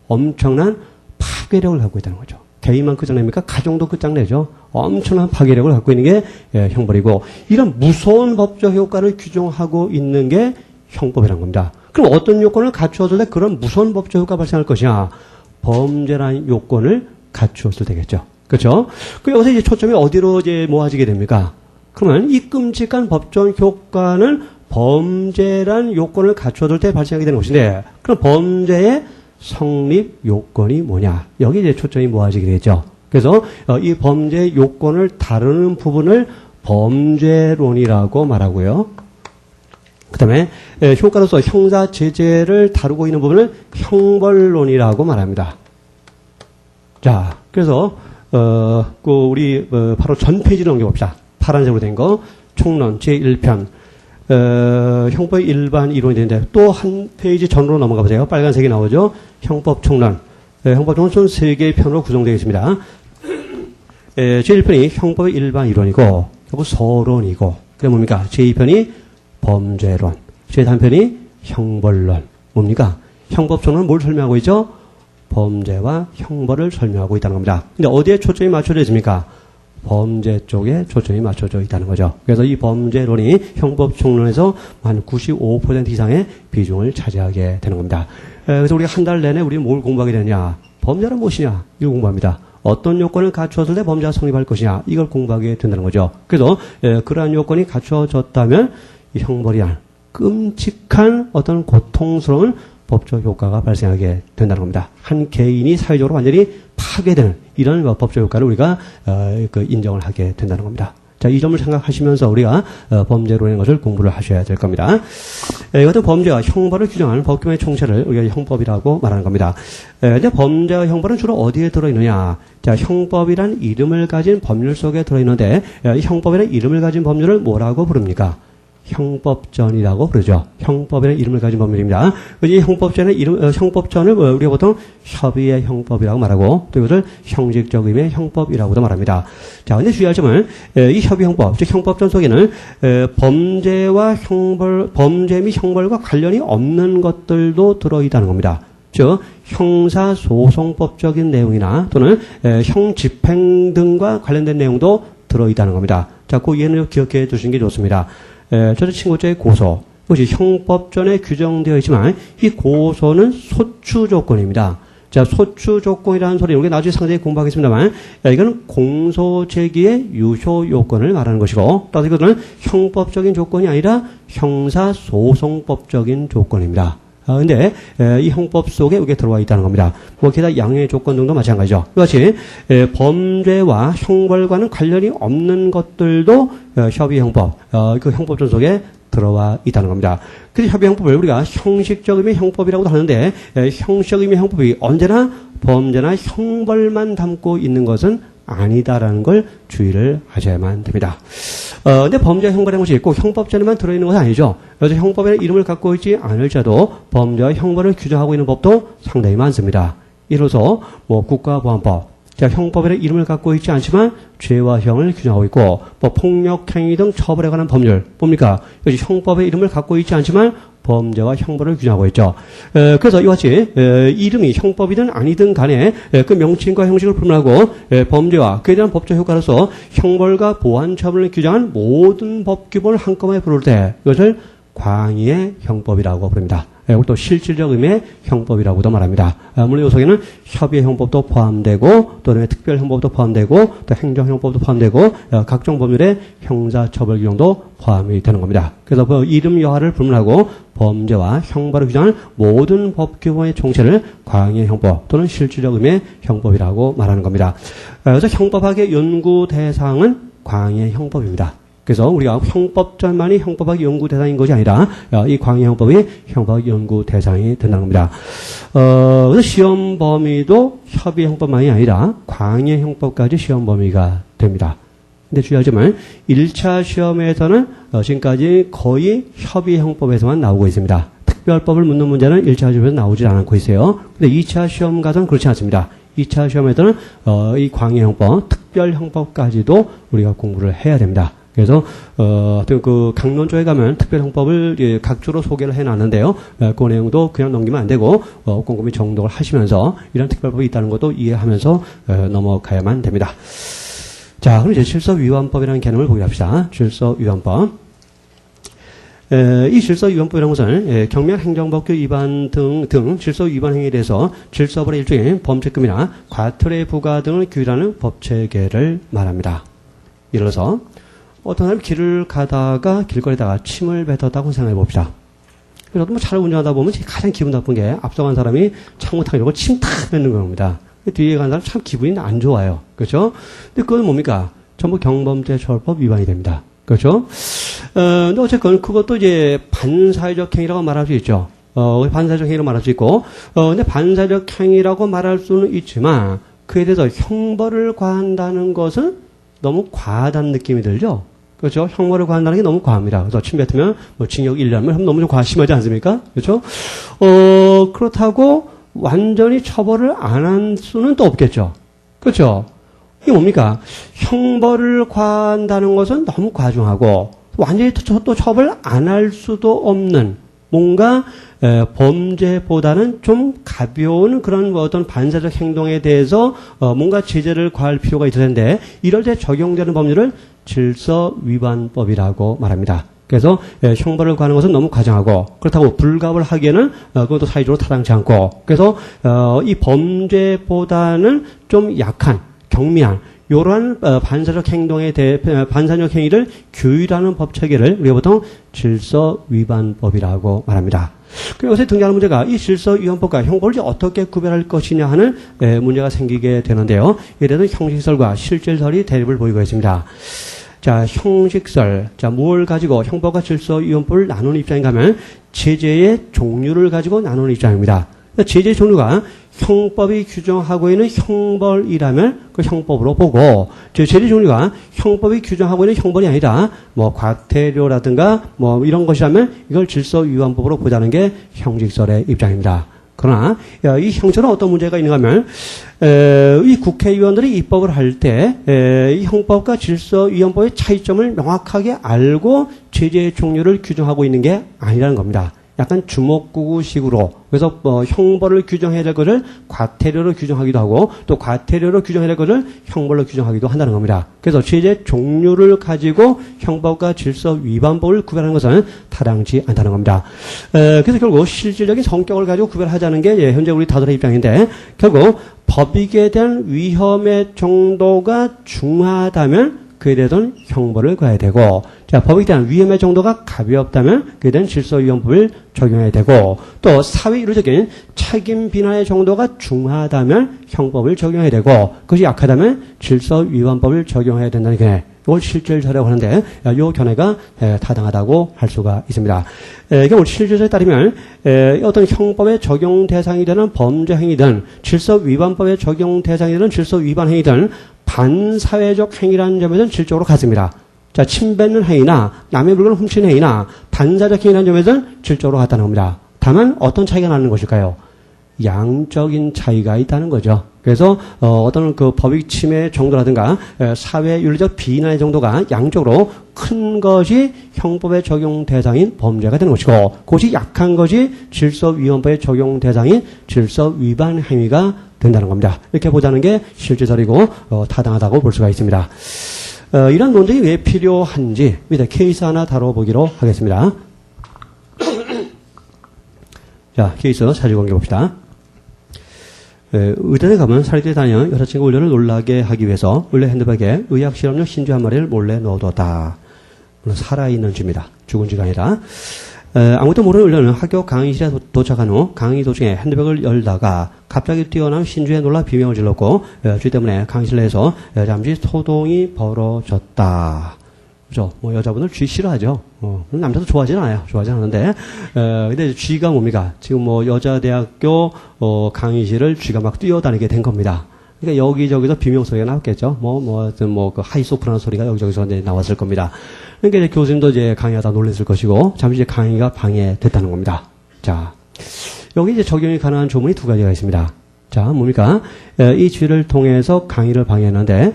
Speaker 1: 엄청난 파괴력을 갖고 있다는 거죠. 개인만 끝장냅니까? 가정도 끝장내죠. 엄청난 파괴력을 갖고 있는 게 형벌이고 이런 무서운 법적 효과를 규정하고 있는 게 형법이라는 겁니다. 그럼 어떤 요건을 갖추었을 때 그런 무서운 법적 효과가 발생할 것이냐? 범죄라는 요건을 갖추었을 때겠죠. 그렇죠? 여기서 이제 초점이 어디로 이제 모아지게 됩니까? 그러면 이 끔찍한 법적 효과는 범죄란 요건을 갖추었을 때 발생하게 되는 것인데, 그럼 범죄의 성립 요건이 뭐냐? 여기 이제 초점이 모아지게 되죠. 그래서 이 범죄 요건을 다루는 부분을 범죄론이라고 말하고요. 그 다음에 효과로서 형사 제재를 다루고 있는 부분을 형벌론이라고 말합니다. 자, 그래서 우리 바로 전 페이지를 넘겨봅시다. 파란색으로 된 거, 총론 제1편, 형법의 일반 이론이 되는데 또 한 페이지 전으로 넘어가 보세요. 빨간색이 나오죠. 형법 총론. 형법 총론은 총 3개의 편으로 구성되어 있습니다. 제1편이 형법의 일반 이론이고, 그리고 서론이고, 그게 뭡니까? 제2편이 범죄론, 제3편이 형벌론. 뭡니까? 형법 총론은 뭘 설명하고 있죠? 범죄와 형벌을 설명하고 있다는 겁니다. 근데 어디에 초점이 맞춰져 있습니까? 범죄 쪽에 초점이 맞춰져 있다는 거죠. 그래서 이 범죄론이 형법 총론에서 한 95% 이상의 비중을 차지하게 되는 겁니다. 그래서 우리가 한 달 내내 우리는 뭘 공부하게 되느냐? 범죄란 무엇이냐? 이걸 공부합니다. 어떤 요건을 갖추었을 때 범죄가 성립할 것이냐? 이걸 공부하게 된다는 거죠. 그래서 그러한 요건이 갖추어졌다면 이 형벌이란 끔찍한 어떤 고통스러운 법적 효과가 발생하게 된다는 겁니다. 한 개인이 사회적으로 완전히 파괴되는 이런 법적 효과를 우리가 인정을 하게 된다는 겁니다. 자, 이 점을 생각하시면서 우리가 범죄론의 것을 공부를 하셔야 될 겁니다. 이것은 범죄와 형벌을 규정하는 법규의 총체를 우리가 형법이라고 말하는 겁니다. 이제 범죄와 형벌은 주로 어디에 들어있느냐? 자, 형법이란 이름을 가진 법률 속에 들어있는데 이 형법이란 이름을 가진 법률을 뭐라고 부릅니까? 형법전이라고 그러죠. 형법이라는 이름을 가진 법률입니다. 이 형법전을 우리가 보통 협의의 형법이라고 말하고 또 이것을 형식적 의미의 형법이라고도 말합니다. 자, 근데 주의할 점은 이 협의 형법, 즉 형법전 속에는 범죄 및 형벌과 관련이 없는 것들도 들어있다는 겁니다. 즉 형사소송법적인 내용이나 또는 형집행 등과 관련된 내용도 들어있다는 겁니다. 자, 그 이해는 기억해 두시는 게 좋습니다. 저는 친고죄의 고소, 이것이 형법전에 규정되어 있지만 이 고소는 소추 조건입니다. 자, 소추 조건이라는 소리, 우리가 나중에 상세히 공부하겠습니다만, 이거는 공소 제기의 유효 요건을 말하는 것이고, 따라서 이것은 형법적인 조건이 아니라 형사소송법적인 조건입니다. 근데 이 형법 속에 이게 들어와 있다는 겁니다. 뭐 게다가 양해 조건 등도 마찬가지죠. 이것이 범죄와 형벌과는 관련이 없는 것들도 협의 형법, 그 형법전 속에 들어와 있다는 겁니다. 그래서 협의 형법을 우리가 형식적 의미의 형법이라고도 하는데 형식적 의미의 형법이 언제나 범죄나 형벌만 담고 있는 것은 아니다라는 걸 주의를 하셔야만 됩니다. 근데 범죄와 형벌이라는 것이 있고 형법전에만 들어있는 것은 아니죠. 그래서 형법이라는 이름을 갖고 있지 않을지라도 범죄와 형벌을 규정하고 있는 법도 상당히 많습니다. 이로써 뭐 국가보안법, 자, 형법이라는 이름을 갖고 있지 않지만 죄와 형을 규정하고 있고 뭐 폭력행위 등 처벌에 관한 법률 뭡니까? 이것이 형법의 이름을 갖고 있지 않지만 범죄와 형벌을 규정하고 있죠. 그래서 이와 같이 이름이 형법이든 아니든 간에 그 명칭과 형식을 불문하고 범죄와 그에 대한 법적 효과로서 형벌과 보완 처분을 규정한 모든 법 규범을 한꺼번에 부를 때 이것을 광의의 형법이라고 부릅니다. 또 실질적 의미의 형법이라고도 말합니다. 물론 이 속에는 협의의 형법도 포함되고 또는 특별 형법도 포함되고 또 행정 형법도 포함되고 각종 법률의 형사처벌 규정도 포함이 되는 겁니다. 그래서 그 이름 여하를 불문하고 범죄와 형벌을 규정한 모든 법 규범의 총체를 광의의 형법 또는 실질적 의미의 형법이라고 말하는 겁니다. 그래서 형법학의 연구 대상은 광의의 형법입니다. 그래서 우리가 형법전만이 형법학 연구 대상인 것이 아니라 이 광의 형법이 형법 연구 대상이 된다는 겁니다. 그래서 시험 범위도 협의 형법만이 아니라 광의 형법까지 시험 범위가 됩니다. 근데 주의할 점은 1차 시험에서는 지금까지 거의 협의 형법에서만 나오고 있습니다. 특별법을 묻는 문제는 1차 시험에서 나오지 않고 있어요. 근데 2차 시험 가서는 그렇지 않습니다. 2차 시험에서는 이 광의 형법, 특별 형법까지도 우리가 공부를 해야 됩니다. 그래서 그 강론 쪽에 가면 특별형법을 각주로 소개를 해놨는데요. 그 내용도 그냥 넘기면 안 되고 꼼꼼히 정독을 하시면서 이런 특별법이 있다는 것도 이해하면서 넘어가야만 됩니다. 자, 그럼 이제 질서위반법이라는 개념을 보게 합시다. 질서위반법. 이 질서위반법이라는 것은 경미한 행정법규 위반 등 질서위반 행위에 대해서 질서벌의 일종의 범죄금이나 과태료 부과 등을 규율하는 법체계를 말합니다. 예를 들어서 어떤 사람이 길을 가다가 길거리에다가 침을 뱉었다고 생각해 봅시다. 그래서 뭐 차를 운전하다 보면 가장 기분 나쁜 게 앞서간 사람이 창문 탁 열고 침 탁 뱉는 겁니다. 뒤에 가는 사람 참 기분이 안 좋아요. 그렇죠? 근데 그건 뭡니까? 전부 경범죄처벌법 위반이 됩니다. 그렇죠? 근데 어쨌건 그것도 이제 반사회적 행위라고 말할 수 있죠. 반사회적 행위라고 말할 수 있고, 근데 반사회적 행위라고 말할 수는 있지만 그에 대해서 형벌을 과한다는 것은 너무 과하다는 느낌이 들죠? 그렇죠? 형벌을 과한다는 게 너무 과합니다. 그래서 침 뱉으면 뭐 징역 1년이면 너무 좀 과심하지 않습니까? 그렇죠? 그렇다고 완전히 처벌을 안 할 수는 또 없겠죠. 그렇죠? 이게 뭡니까? 형벌을 과한다는 것은 너무 과중하고 완전히 또 처벌 안 할 수도 없는 뭔가 범죄보다는 좀 가벼운 그런 어떤 반사적 행동에 대해서 뭔가 제재를 가할 필요가 있을 텐데 이럴 때 적용되는 법률을 질서위반법이라고 말합니다. 그래서 형벌을 가하는 것은 너무 과장하고 그렇다고 불가을 하기에는 그것도 사회적으로 타당치 않고 그래서 이 범죄보다는 좀 약한 경미한 이러한 반사적 행동에 대해 반사적 행위를 규율하는 법 체계를 우리가 보통 질서위반법이라고 말합니다. 요새 등장하는 문제가 이 질서위반법과 형벌을 어떻게 구별할 것이냐 하는 문제가 생기게 되는데요. 이에 대해서 형식설과 실질설이 대립을 보이고 있습니다. 자, 형식설. 자, 무엇을 가지고 형법과 질서위반법을 나누는 입장인가 하면 제재의 종류를 가지고 나누는 입장입니다. 제재 종류가 형법이 규정하고 있는 형벌이라면 그 형법으로 보고, 제재 종류가 형법이 규정하고 있는 형벌이 아니라 뭐 과태료라든가 뭐 이런 것이라면 이걸 질서위반법으로 보자는 게 형직설의 입장입니다. 그러나 이 형처는 어떤 문제가 있는가 하면 이 국회의원들이 입법을 할 때 이 형법과 질서위반법의 차이점을 명확하게 알고 제재의 종류를 규정하고 있는 게 아니라는 겁니다. 약간 주먹구구식으로, 그래서 형벌을 규정해야 될 것을 과태료로 규정하기도 하고 또 과태료로 규정해야 될 것을 형벌로 규정하기도 한다는 겁니다. 그래서 제재 종류를 가지고 형법과 질서위반법을 구별하는 것은 타당치 않다는 겁니다. 그래서 결국 실질적인 성격을 가지고 구별하자는 게 현재 우리 다들의 입장인데, 결국 법익에 대한 위험의 정도가 중하다면 그에 대해서는 형벌을 가야 되고, 자, 법에 대한 위험의 정도가 가볍다면 그에 대한 질서위반법을 적용해야 되고, 또 사회 이론적인 책임 비난의 정도가 중하다면 형법을 적용해야 되고, 그것이 약하다면 질서위반법을 적용해야 된다는 견해. 이걸 실질설이라고 하는데, 이 견해가 타당하다고 할 수가 있습니다. 이게 실질설에 따르면 어떤 형법의 적용 대상이 되는 범죄 행위든 질서위반법의 적용 대상이 되는 질서위반 행위든 반사회적 행위라는 점에서는 질적으로 같습니다. 자, 침뱉는 행위나 남의 물건을 훔치는 행위나 반사적 행위라는 점에서는 질적으로 같다는 겁니다. 다만 어떤 차이가 나는 것일까요? 양적인 차이가 있다는 거죠. 그래서 어떤 그 법익 침해 정도라든가 사회 윤리적 비난의 정도가 양적으로 큰 것이 형법의 적용 대상인 범죄가 되는 것이고, 그것이 약한 것이 질서위반법의 적용 대상인 질서위반 행위가 된다는 겁니다. 이렇게 보자는 게 실질설이고 타당하다고 볼 수가 있습니다. 이런 논쟁이 왜 필요한지 밑에 케이스 하나 다뤄보기로 하겠습니다. 자, 케이스 자주 공개 봅시다. 의대에 가면 사립대 다니는 여자친구 의료를 놀라게 하기 위해서 의뢰 핸드백에 의학실험용 신주 한 마리를 몰래 넣어두었다. 물론 살아있는 쥐입니다. 죽은 쥐가 아니라. 아무것도 모르는 의료는 학교 강의실에 도착한 후 강의 도중에 핸드백을 열다가 갑자기 뛰어난 신주에 놀라 비명을 질렀고, 쥐 때문에 강의실 내에서 잠시 소동이 벌어졌다. 그죠? 뭐 여자분들 쥐 싫어하죠. 남자도 좋아하지는 않아요. 좋아하지는 않는데, 근데 쥐가 뭡니까? 지금 뭐 여자대학교 강의실을 쥐가 막 뛰어다니게 된 겁니다. 그러니까 여기저기서 비명 소리가 나왔겠죠. 그 하이소프라노 소리가 여기저기서 이제 나왔을 겁니다. 그러니까 이제 교수님도 이제 강의하다 놀랐을 것이고, 잠시 이제 강의가 방해됐다는 겁니다. 자, 여기 이제 적용이 가능한 조문이 두 가지가 있습니다. 자, 뭡니까? 이 쥐를 통해서 강의를 방해했는데,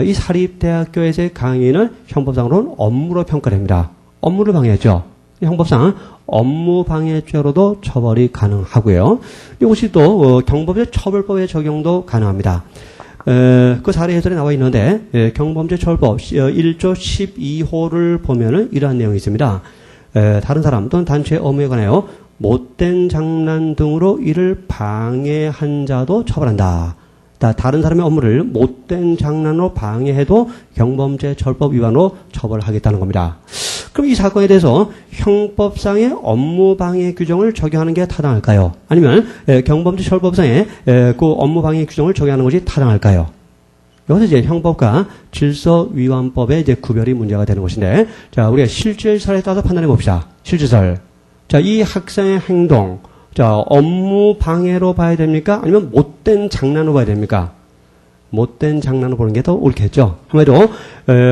Speaker 1: 이 사립대학교에서의 강의는 형법상으로는 업무로 평가됩니다. 업무를 방해했죠. 형법상 업무방해죄로도 처벌이 가능하고요. 이것이 또 경범죄 처벌법의 적용도 가능합니다. 그 사례 해설에 나와 있는데, 경범죄 처벌법 1조 12호를 보면은 이러한 내용이 있습니다. 다른 사람 또는 단체의 업무에 관하여 못된 장난 등으로 이를 방해한 자도 처벌한다. 다른 사람의 업무를 못된 장난으로 방해해도 경범죄 처벌법 위반으로 처벌하겠다는 겁니다. 그럼 이 사건에 대해서 형법상의 업무방해 규정을 적용하는 게 타당할까요? 아니면 경범죄 처벌법상의 그 업무방해 규정을 적용하는 것이 타당할까요? 여기서 이제 형법과 질서위반법의 이제 구별이 문제가 되는 것인데, 자, 우리가 실질설에 따라서 판단해 봅시다. 실질설. 자, 이 학생의 행동, 자, 업무 방해로 봐야 됩니까? 아니면 못된 장난으로 봐야 됩니까? 못된 장난으로 보는 게 더 옳겠죠. 한마디로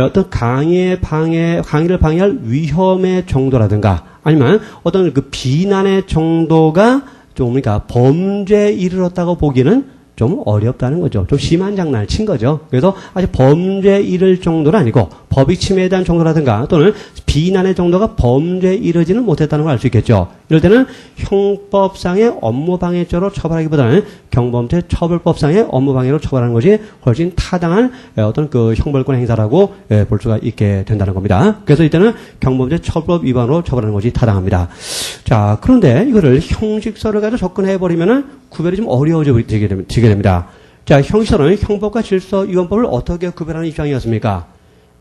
Speaker 1: 어떤 강의를 방해할 위험의 정도라든가, 아니면 어떤 그 비난의 정도가 좀 뭡니까? 범죄에 이르렀다고 보기는 좀 어렵다는 거죠. 좀 심한 장난을 친 거죠. 그래서 아직 범죄에 이를 정도는 아니고 법익 침해에 대한 정도라든가 또는 비난의 정도가 범죄에 이르지는 못했다는 걸 알 수 있겠죠. 이럴 때는 형법상의 업무방해죄로 처벌하기보다는 경범죄 처벌법상의 업무방해로 처벌하는 것이 훨씬 타당한 어떤 그 형벌권 행사라고 볼 수가 있게 된다는 겁니다. 그래서 이때는 경범죄 처벌법 위반으로 처벌하는 것이 타당합니다. 자, 그런데 이거를 형식설을 가지고 접근해버리면은 구별이 좀 어려워지게 됩니다. 자, 형식설은 형법과 질서위반법을 어떻게 구별하는 입장이었습니까?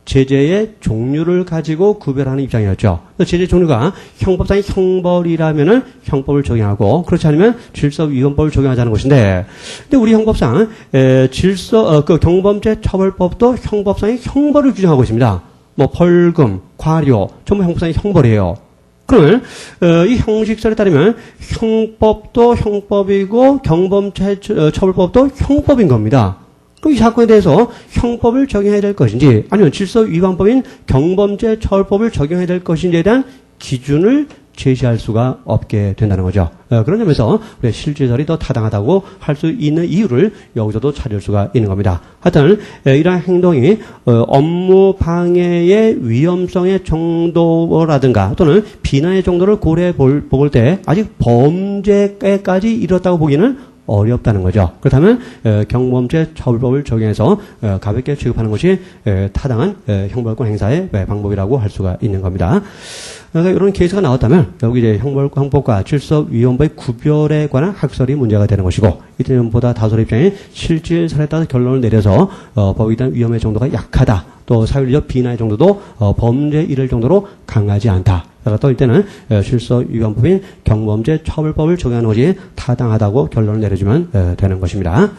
Speaker 1: 제재의 종류를 가지고 구별하는 입장이었죠. 제재 종류가 형법상의 형벌이라면은 형법을 적용하고, 그렇지 않으면 질서위반법을 적용하자는 것인데, 근데 우리 형법상 그 경범죄 처벌법도 형법상의 형벌을 규정하고 있습니다. 뭐 벌금, 과료, 전부 형법상의 형벌이에요. 그러면 이 형식설에 따르면 형법도 형법이고 경범죄 처벌법도 형법인 겁니다. 그럼 이 사건에 대해서 형법을 적용해야 될 것인지 아니면 질서위반법인 경범죄 처벌법을 적용해야 될 것인지에 대한 기준을 제시할 수가 없게 된다는 거죠. 그런 점에서 우리가 실질설이 더 타당하다고 할 수 있는 이유를 여기서도 찾을 수가 있는 겁니다. 하여튼 이러한 행동이 업무 방해의 위험성의 정도라든가 또는 비난의 정도를 고려해 볼 때 아직 범죄까지 이뤘다고 보기는 어렵다는 거죠. 그렇다면 경범죄 처벌법을 적용해서 가볍게 취급하는 것이 타당한 형벌권 행사의 방법이라고 할 수가 있는 겁니다. 이런 케이스가 나왔다면 여기 이제 형법과 질서위반법의 구별에 관한 학설이 문제가 되는 것이고 이때보다 다수의 입장에 실질설에 따라서 결론을 내려서 법에 대한 위험의 정도가 약하다. 또 사유리적 비난의 정도도 범죄에 이를 정도로 강하지 않다. 따라 이때는 질서위반법인 경범죄 처벌법을 적용하는 것이 타당하다고 결론을 내려주면 되는 것입니다.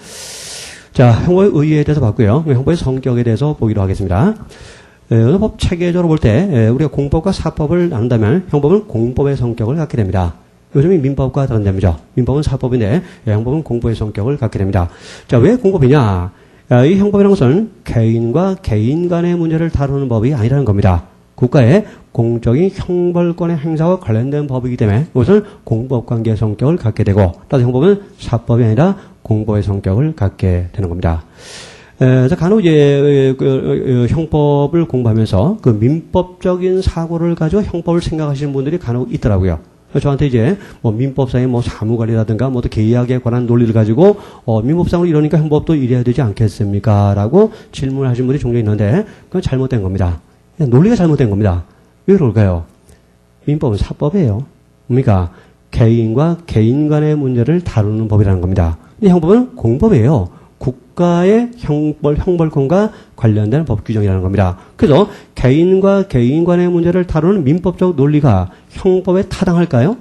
Speaker 1: 자, 형법의 의의에 대해서 봤고요. 형법의 성격에 대해서 보기로 하겠습니다. 법 체계적으로 볼 때 우리가 공법과 사법을 나눈다면 형법은 공법의 성격을 갖게 됩니다. 요즘이 민법과 다른 점이죠. 민법은 사법인데 형법은 공법의 성격을 갖게 됩니다. 자, 왜 공법이냐? 이 형법이라는 것은 개인과 개인 간의 문제를 다루는 법이 아니라는 겁니다. 국가의 공적인 형벌권의 행사와 관련된 법이기 때문에 이것은 공법관계의 성격을 갖게 되고 따라서 형법은 사법이 아니라 공법의 성격을 갖게 되는 겁니다. 간혹 이제 형법을 공부하면서 그 민법적인 사고를 가지고 형법을 생각하시는 분들이 간혹 있더라고요. 저한테 이제 뭐 민법상의 뭐 사무관리라든가 뭐 또 계약에 관한 논리를 가지고 민법상으로 이러니까 형법도 이래야 되지 않겠습니까? 라고 질문을 하신 분이 종종 있는데 그건 잘못된 겁니다. 논리가 잘못된 겁니다. 왜 그럴까요? 민법은 사법이에요. 그러니까 개인과 개인 간의 문제를 다루는 법이라는 겁니다. 근데 형법은 공법이에요. 국가의 형벌권과 관련된 법 규정이라는 겁니다. 그래서 개인과 개인 간의 문제를 다루는 민법적 논리가 형법에 타당할까요?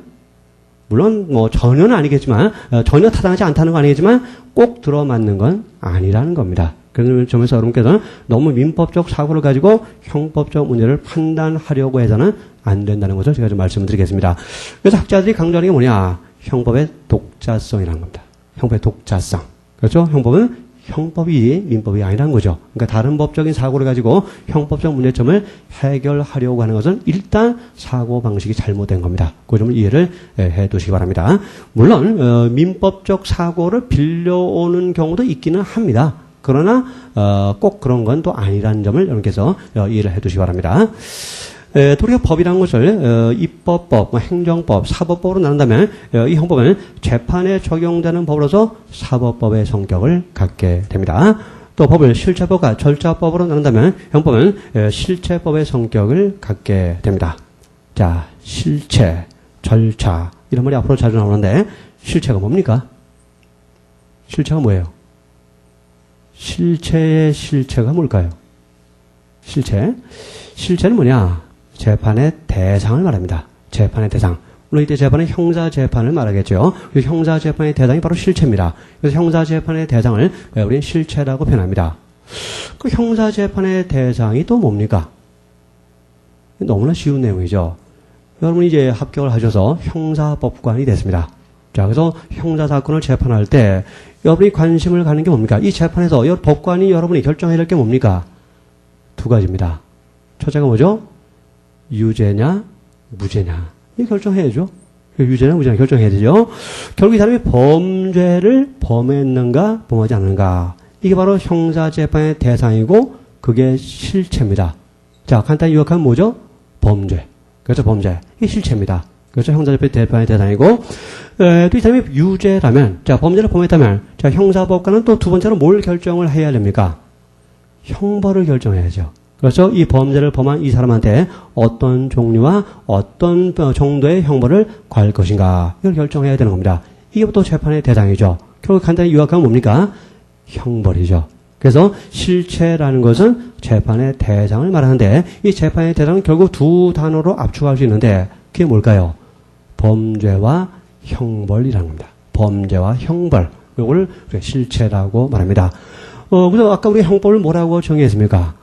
Speaker 1: 물론 뭐 전혀는 아니겠지만 전혀 타당하지 않다는 건 아니겠지만 꼭 들어맞는 건 아니라는 겁니다. 그런 점에서 여러분께서는 너무 민법적 사고를 가지고 형법적 문제를 판단하려고 해서는 안 된다는 것을 제가 좀 말씀을 드리겠습니다. 그래서 학자들이 강조하는 게 뭐냐? 형법의 독자성이라는 겁니다. 형법의 독자성. 그렇죠? 형법은 형법이 민법이 아니라는 거죠. 그러니까 다른 법적인 사고를 가지고 형법적 문제점을 해결하려고 하는 것은 일단 사고 방식이 잘못된 겁니다. 그 점을 이해를 해 두시기 바랍니다. 물론 민법적 사고를 빌려오는 경우도 있기는 합니다. 그러나 꼭 그런 건 또 아니라는 점을 여러분께서 이해를 해 두시기 바랍니다. 우리가 법이라는 것을 입법법, 행정법, 사법법으로 나눈다면 이 형법은 재판에 적용되는 법으로서 사법법의 성격을 갖게 됩니다. 또 법을 실체법과 절차법으로 나눈다면 형법은 실체법의 성격을 갖게 됩니다. 자, 실체, 절차 이런 말이 앞으로 자주 나오는데 실체가 뭡니까? 실체가 뭐예요? 실체의 실체가 뭘까요? 실체는 뭐냐? 재판의 대상을 말합니다. 재판의 대상. 물론 이때 재판은 형사재판을 말하겠죠. 형사재판의 대상이 바로 실체입니다. 그래서 형사재판의 대상을 우리는 실체라고 표현합니다. 그 형사재판의 대상이 또 뭡니까? 너무나 쉬운 내용이죠. 여러분이 이제 합격을 하셔서 형사법관이 됐습니다. 자, 그래서 형사사건을 재판할 때 여러분이 관심을 갖는 게 뭡니까? 이 재판에서 법관이 여러분이 결정해야 될 게 뭡니까? 두 가지입니다. 첫째가 뭐죠? 유죄냐, 무죄냐. 이 결정해야죠. 유죄냐, 무죄냐 결정해야 되죠. 결국 이 사람이 범죄를 범했는가, 범하지 않는가. 이게 바로 형사재판의 대상이고, 그게 실체입니다. 자, 간단히 요약하면 뭐죠? 범죄. 그렇죠, 범죄. 이게 실체입니다. 그렇죠, 형사재판의 대상이고, 또 이 사람이 유죄라면, 자, 범죄를 범했다면, 자, 형사법관은 또 두 번째로 뭘 결정을 해야 됩니까? 형벌을 결정해야죠. 그렇죠? 이 범죄를 범한 이 사람한테 어떤 종류와 어떤 정도의 형벌을 가할 것인가 이걸 결정해야 되는 겁니다. 이게 또 재판의 대상이죠. 결국 간단히 요약하면 뭡니까? 형벌이죠. 그래서 실체라는 것은 재판의 대상을 말하는데 이 재판의 대상은 결국 두 단어로 압축할 수 있는데 그게 뭘까요? 범죄와 형벌이라는 겁니다. 범죄와 형벌. 이걸 실체라고 말합니다. 그래서 아까 우리 형법을 뭐라고 정의했습니까?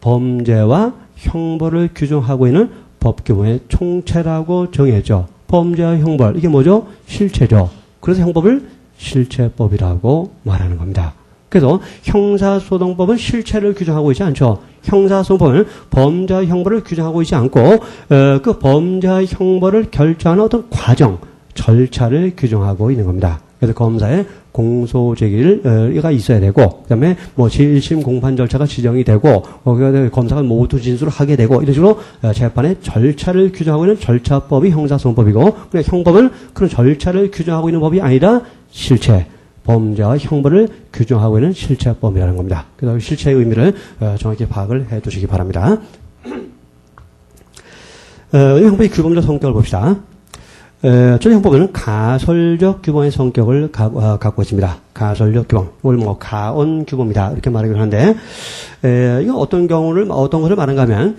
Speaker 1: 범죄와 형벌을 규정하고 있는 법 규범의 총체라고 정해져. 범죄와 형벌, 이게 뭐죠? 실체죠. 그래서 형법을 실체법이라고 말하는 겁니다. 그래서 형사소송법은 실체를 규정하고 있지 않죠. 형사소송법은 범죄와 형벌을 규정하고 있지 않고 그 범죄와 형벌을 결정하는 어떤 과정, 절차를 규정하고 있는 겁니다. 그래서 검사의 공소 제기가 있어야 되고, 그다음에 뭐 제1심 공판 절차가 지정이 되고, 검사가 모두 진술을 하게 되고, 이런 식으로 재판의 절차를 규정하고 있는 절차법이 형사소송법이고, 그냥 형법은 그런 절차를 규정하고 있는 법이 아니라 실체, 범죄와 형벌을 규정하고 있는 실체법이라는 겁니다. 그래서 실체의 의미를 정확히 파악을 해 두시기 바랍니다. 형법의 규범적 성격을 봅시다. 저희 형법은 가설적 규범의 성격을 갖고 있습니다. 가설적 규범. 이걸 뭐 가언 규범이다. 이렇게 말하긴 하는데, 이거 어떤 것을 말하는가 하면,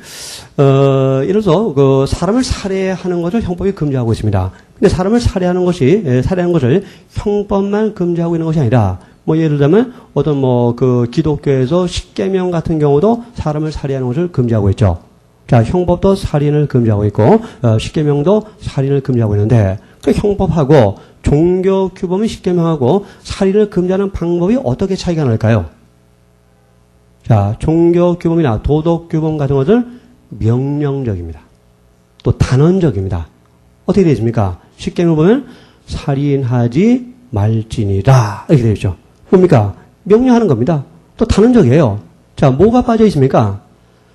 Speaker 1: 예를 들어서, 사람을 살해하는 것을 형법이 금지하고 있습니다. 근데 사람을 살해하는 것을 형법만 금지하고 있는 것이 아니라, 뭐 예를 들자면, 기독교에서 십계명 같은 경우도 사람을 살해하는 것을 금지하고 있죠. 자, 형법도 살인을 금지하고 있고, 십계명도 살인을 금지하고 있는데, 그 형법하고 종교 규범의 십계명하고 살인을 금지하는 방법이 어떻게 차이가 날까요? 자, 종교 규범이나 도덕 규범 같은 것은 명령적입니다. 또 단언적입니다. 어떻게 되어 있습니까? 십계명 보면 살인하지 말지니라 이렇게 되어 있죠. 뭡니까? 명령하는 겁니다. 또 단언적이에요. 자, 뭐가 빠져 있습니까?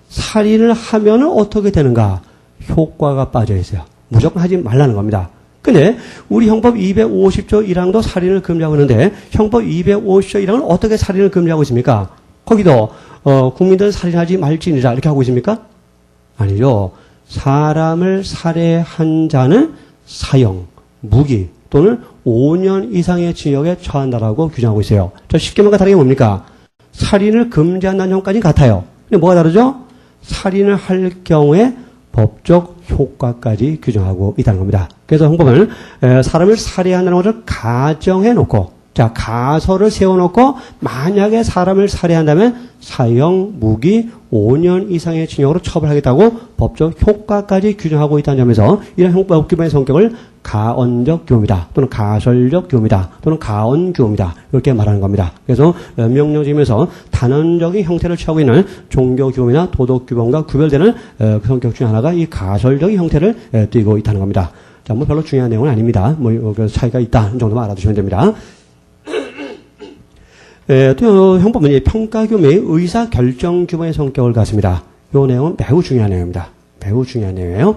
Speaker 1: 살인을 하면은 어떻게 되는가? 효과가 빠져 있어요. 무조건 하지 말라는 겁니다. 근데 우리 형법 250조 1항도 살인을 금지하고 있는데 형법 250조 1항은 어떻게 살인을 금지하고 있습니까? 거기도 국민들은 살인하지 말지니라 이렇게 하고 있습니까? 아니죠. 사람을 살해한 자는 사형, 무기 또는 5년 이상의 징역에 처한다라고 규정하고 있어요. 저 십계명과 다른 게 뭡니까? 살인을 금지한다는 형까지 같아요. 근데 뭐가 다르죠? 살인을 할 경우에 법적 효과까지 규정하고 있다는 겁니다. 그래서 형법은 사람을 살해한다는 것을 가정해 놓고, 자, 가설을 세워놓고 만약에 사람을 살해한다면 사형, 무기, 5년 이상의 징역으로 처벌하겠다고 법적 효과까지 규정하고 있다는 점에서 이런 형법 규범의 성격을 가언적 규범이다 또는 가설적 규범이다 또는 가언 규범이다 이렇게 말하는 겁니다. 그래서 명령적이면서 단언적인 형태를 취하고 있는 종교 규범이나 도덕 규범과 구별되는 그 성격 중 하나가 이 가설적인 형태를 띠고 있다는 겁니다. 자, 뭐 별로 중요한 내용은 아닙니다. 그 차이가 있다 이 정도만 알아두시면 됩니다. 또 형법은 평가 규범의 의사 결정 규범의 성격을 갖습니다. 이 내용은 매우 중요한 내용입니다. 매우 중요한 내용이에요.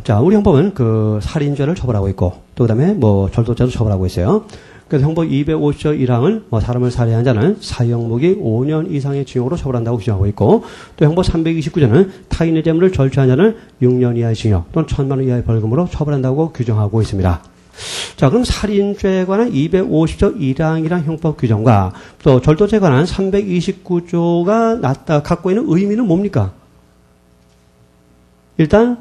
Speaker 1: 자, 우리 형법은 그 살인죄를 처벌하고 있고, 또 그 다음에 절도죄도 처벌하고 있어요. 그래서 형법 250조 1항은 사람을 살해한 자는 사형, 무기 5년 이상의 징역으로 처벌한다고 규정하고 있고, 또 형법 329조는 타인의 재물을 절취한 자는 6년 이하의 징역 또는 1,000만 원 이하의 벌금으로 처벌한다고 규정하고 있습니다. 자, 그럼 살인죄에 관한 250조 1항이란 형법 규정과 또 절도죄에 관한 329조가 갖고 있는 의미는 뭡니까? 일단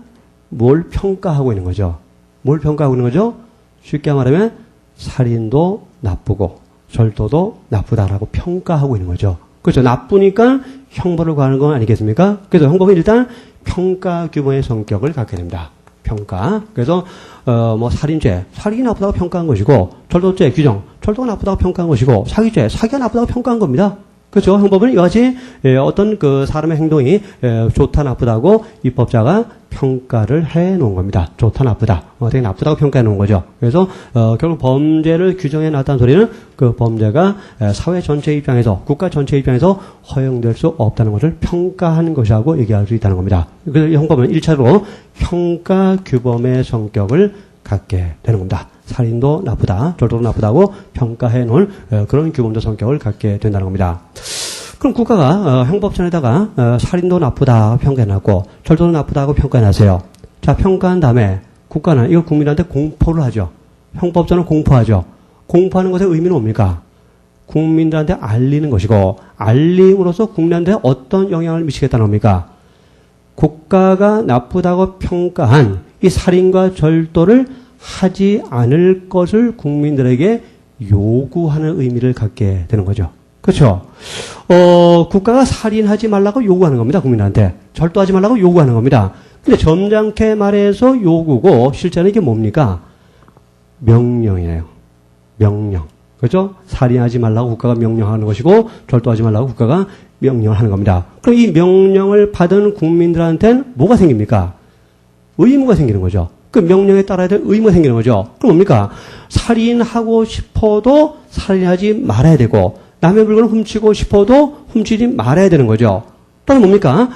Speaker 1: 뭘 평가하고 있는 거죠? 뭘 평가하고 있는 거죠? 쉽게 말하면 살인도 나쁘고 절도도 나쁘다라고 평가하고 있는 거죠. 그렇죠. 나쁘니까 형벌을 가하는 건 아니겠습니까? 그래서 형법은 일단 평가 규범의 성격을 갖게 됩니다. 평가. 그래서 살인죄, 살인이 나쁘다고 평가한 것이고, 절도죄 규정, 절도가 나쁘다고 평가한 것이고, 사기죄, 사기가 나쁘다고 평가한 겁니다. 그렇죠. 형법은 이같이 어떤 그 사람의 행동이 좋다 나쁘다고 입법자가 평가를 해 놓은 겁니다. 좋다 나쁘다. 되게 나쁘다고 평가해 놓은 거죠. 그래서 결국 범죄를 규정해 놨다는 소리는 그 범죄가 사회 전체 입장에서, 국가 전체 입장에서 허용될 수 없다는 것을 평가하는 것이라고 얘기할 수 있다는 겁니다. 그래서 이 형법은 1차로 평가 규범의 성격을 갖게 되는 겁니다. 살인도 나쁘다, 절도도 나쁘다고 평가해 놓은 그런 규범적 성격을 갖게 된다는 겁니다. 그럼 국가가 형법전에다가 살인도 나쁘다 평가해놨고 절도도 나쁘다고 평가해놨어요. 자, 평가한 다음에 국가는 이걸 국민한테 공포를 하죠. 형법전은 공포하죠. 공포하는 것의 의미는 뭡니까? 국민들한테 알리는 것이고, 알림으로써 국민한테 어떤 영향을 미치겠다는 겁니까? 국가가 나쁘다고 평가한 이 살인과 절도를 하지 않을 것을 국민들에게 요구하는 의미를 갖게 되는 거죠. 그렇죠? 국가가 살인하지 말라고 요구하는 겁니다. 국민한테. 절도하지 말라고 요구하는 겁니다. 근데 점잖게 말해서 요구고 실제는 이게 뭡니까? 명령이에요. 명령. 그렇죠? 살인하지 말라고 국가가 명령하는 것이고 절도하지 말라고 국가가 명령을 하는 겁니다. 그럼 이 명령을 받은 국민들한테는 뭐가 생깁니까? 의무가 생기는 거죠. 그 명령에 따라야 될 의무가 생기는 거죠. 그럼 뭡니까? 살인하고 싶어도 살인하지 말아야 되고 남의 물건을 훔치고 싶어도 훔치지 말아야 되는 거죠. 또는 뭡니까?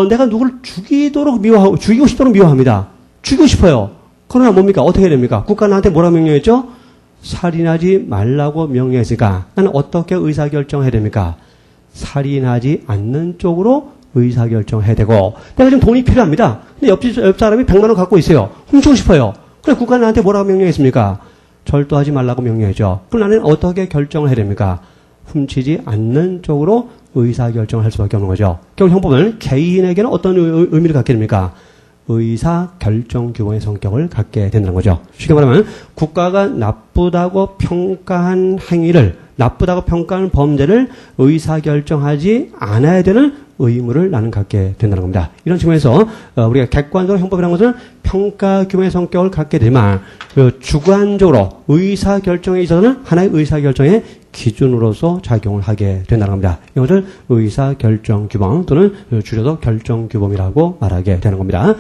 Speaker 1: 내가 누구를 죽이고 싶도록 미워합니다. 죽이고 싶어요. 그러나 뭡니까? 어떻게 해야 됩니까? 국가 나한테 뭐라고 명령했죠? 살인하지 말라고 명령했으니까 나는 어떻게 의사결정해야 됩니까? 살인하지 않는 쪽으로 의사결정해야 되고 내가 지금 돈이 필요합니다. 근데 옆 사람이 100만 원 갖고 있어요. 훔치고 싶어요. 그래 국가는 나한테 뭐라고 명령했습니까? 절도하지 말라고 명령했죠. 그럼 나는 어떻게 결정을 해야 됩니까? 훔치지 않는 쪽으로 의사결정을 할 수밖에 없는 거죠. 결국 형법은 개인에게는 어떤 의미를 갖게 됩니까? 의사결정 규범의 성격을 갖게 된다는 거죠. 쉽게 말하면 국가가 나쁘다고 평가한 행위를 나쁘다고 평가하는 범죄를 의사결정하지 않아야 되는 의무를 나는 갖게 된다는 겁니다. 이런 측면에서 우리가 객관적으로 형법이라는 것은 평가 규범의 성격을 갖게 되지만 주관적으로 의사결정에 있어서는 하나의 의사결정의 기준으로서 작용을 하게 된다는 겁니다. 이것을 의사결정 규범 또는 줄여서 결정 규범이라고 말하게 되는 겁니다.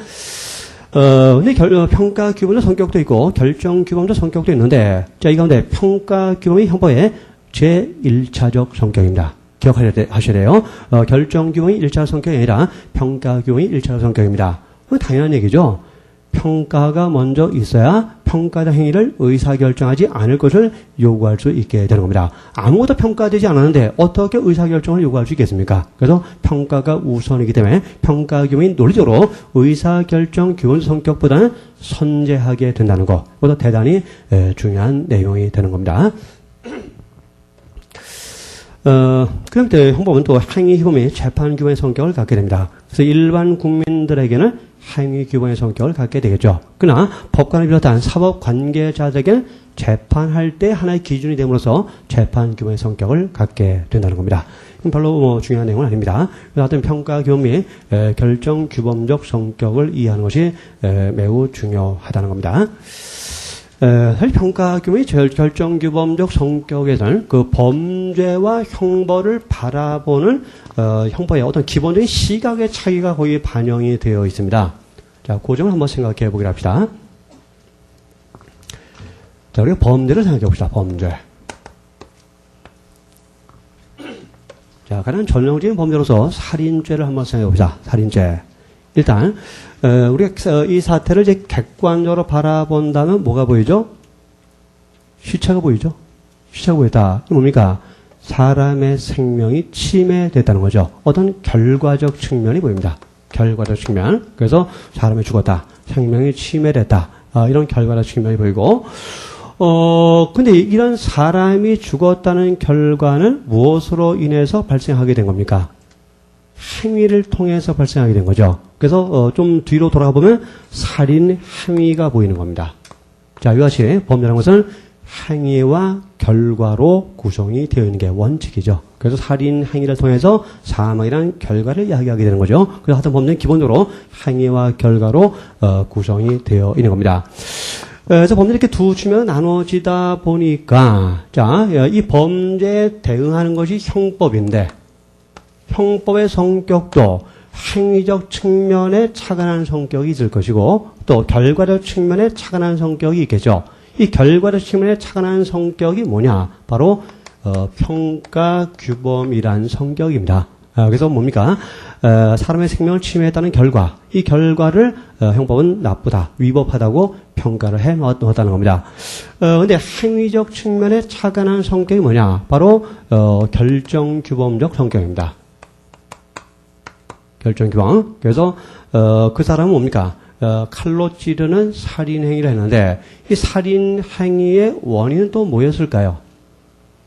Speaker 1: 근데 평가 규범의 성격도 있고 결정 규범의 성격도 있는데 자, 이 가운데 평가 규범이 형법의 제1차적 성격입니다. 기억하셔야 돼요. 결정 규범이 1차적 성격이 아니라 평가 규범이 1차적 성격입니다. 당연한 얘기죠. 평가가 먼저 있어야 평가된 행위를 의사결정하지 않을 것을 요구할 수 있게 되는 겁니다. 아무것도 평가되지 않았는데 어떻게 의사결정을 요구할 수 있겠습니까? 그래서 평가가 우선이기 때문에 평가 규범이 논리적으로 의사결정 규범 성격보다는 선제하게 된다는 것. 그것도 대단히 중요한 내용이 되는 겁니다. 그럼 또 형법은 또 행위 규범이 재판 규범의 성격을 갖게 됩니다. 그래서 일반 국민들에게는 행위 규범의 성격을 갖게 되겠죠. 그러나 법관을 비롯한 사법 관계자들에게는 재판할 때 하나의 기준이 됨으로써 재판 규범의 성격을 갖게 된다는 겁니다. 별로 중요한 내용은 아닙니다. 하여튼 평가 규범 및 결정 규범적 성격을 이해하는 것이 매우 중요하다는 겁니다. 사실 평가 규범이 결정 규범적 성격에서는 그 범죄와 형벌을 바라보는 형법의 어떤 기본적인 시각의 차이가 거의 반영이 되어 있습니다. 자, 그 점을 한번 생각해 보기로 합시다. 자, 우리가 범죄를 생각해 봅시다. 범죄. 자, 가장 전형적인 범죄로서 살인죄를 한번 생각해 봅시다. 살인죄. 일단 우리가 이 사태를 이제 객관적으로 바라본다면 뭐가 보이죠? 시체가 보이죠? 시체가 보였다. 뭡니까? 사람의 생명이 침해됐다는 거죠. 어떤 결과적 측면이 보입니다. 결과적 측면. 그래서 사람이 죽었다. 생명이 침해됐다. 이런 결과적 측면이 보이고 근데 이런 사람이 죽었다는 결과는 무엇으로 인해서 발생하게 된 겁니까? 행위를 통해서 발생하게 된 거죠. 그래서 좀 뒤로 돌아가 보면 살인 행위가 보이는 겁니다. 자, 이것이 범죄라는 것은 행위와 결과로 구성이 되어 있는 게 원칙이죠. 그래서 살인 행위를 통해서 사망이라는 결과를 이야기하게 되는 거죠. 그래서 하여튼 범죄는 기본적으로 행위와 결과로 구성이 되어 있는 겁니다. 그래서 범죄는 이렇게 두 측면으로 나눠지다 보니까 자, 이 범죄에 대응하는 것이 형법인데 형법의 성격도 행위적 측면에 착안한 성격이 있을 것이고 또 결과적 측면에 착안한 성격이 있겠죠. 이 결과적 측면에 착안한 성격이 뭐냐? 바로 평가 규범이란 성격입니다. 그래서 뭡니까? 사람의 생명을 침해했다는 결과, 이 결과를 형법은 나쁘다, 위법하다고 평가를 해 놓았다는 겁니다. 근데 행위적 측면에 착안한 성격이 뭐냐? 바로 결정 규범적 성격입니다. 결정 규범. 그래서 그 사람은 뭡니까? 칼로 찌르는 살인 행위를 했는데 이 살인 행위의 원인은 또 뭐였을까요?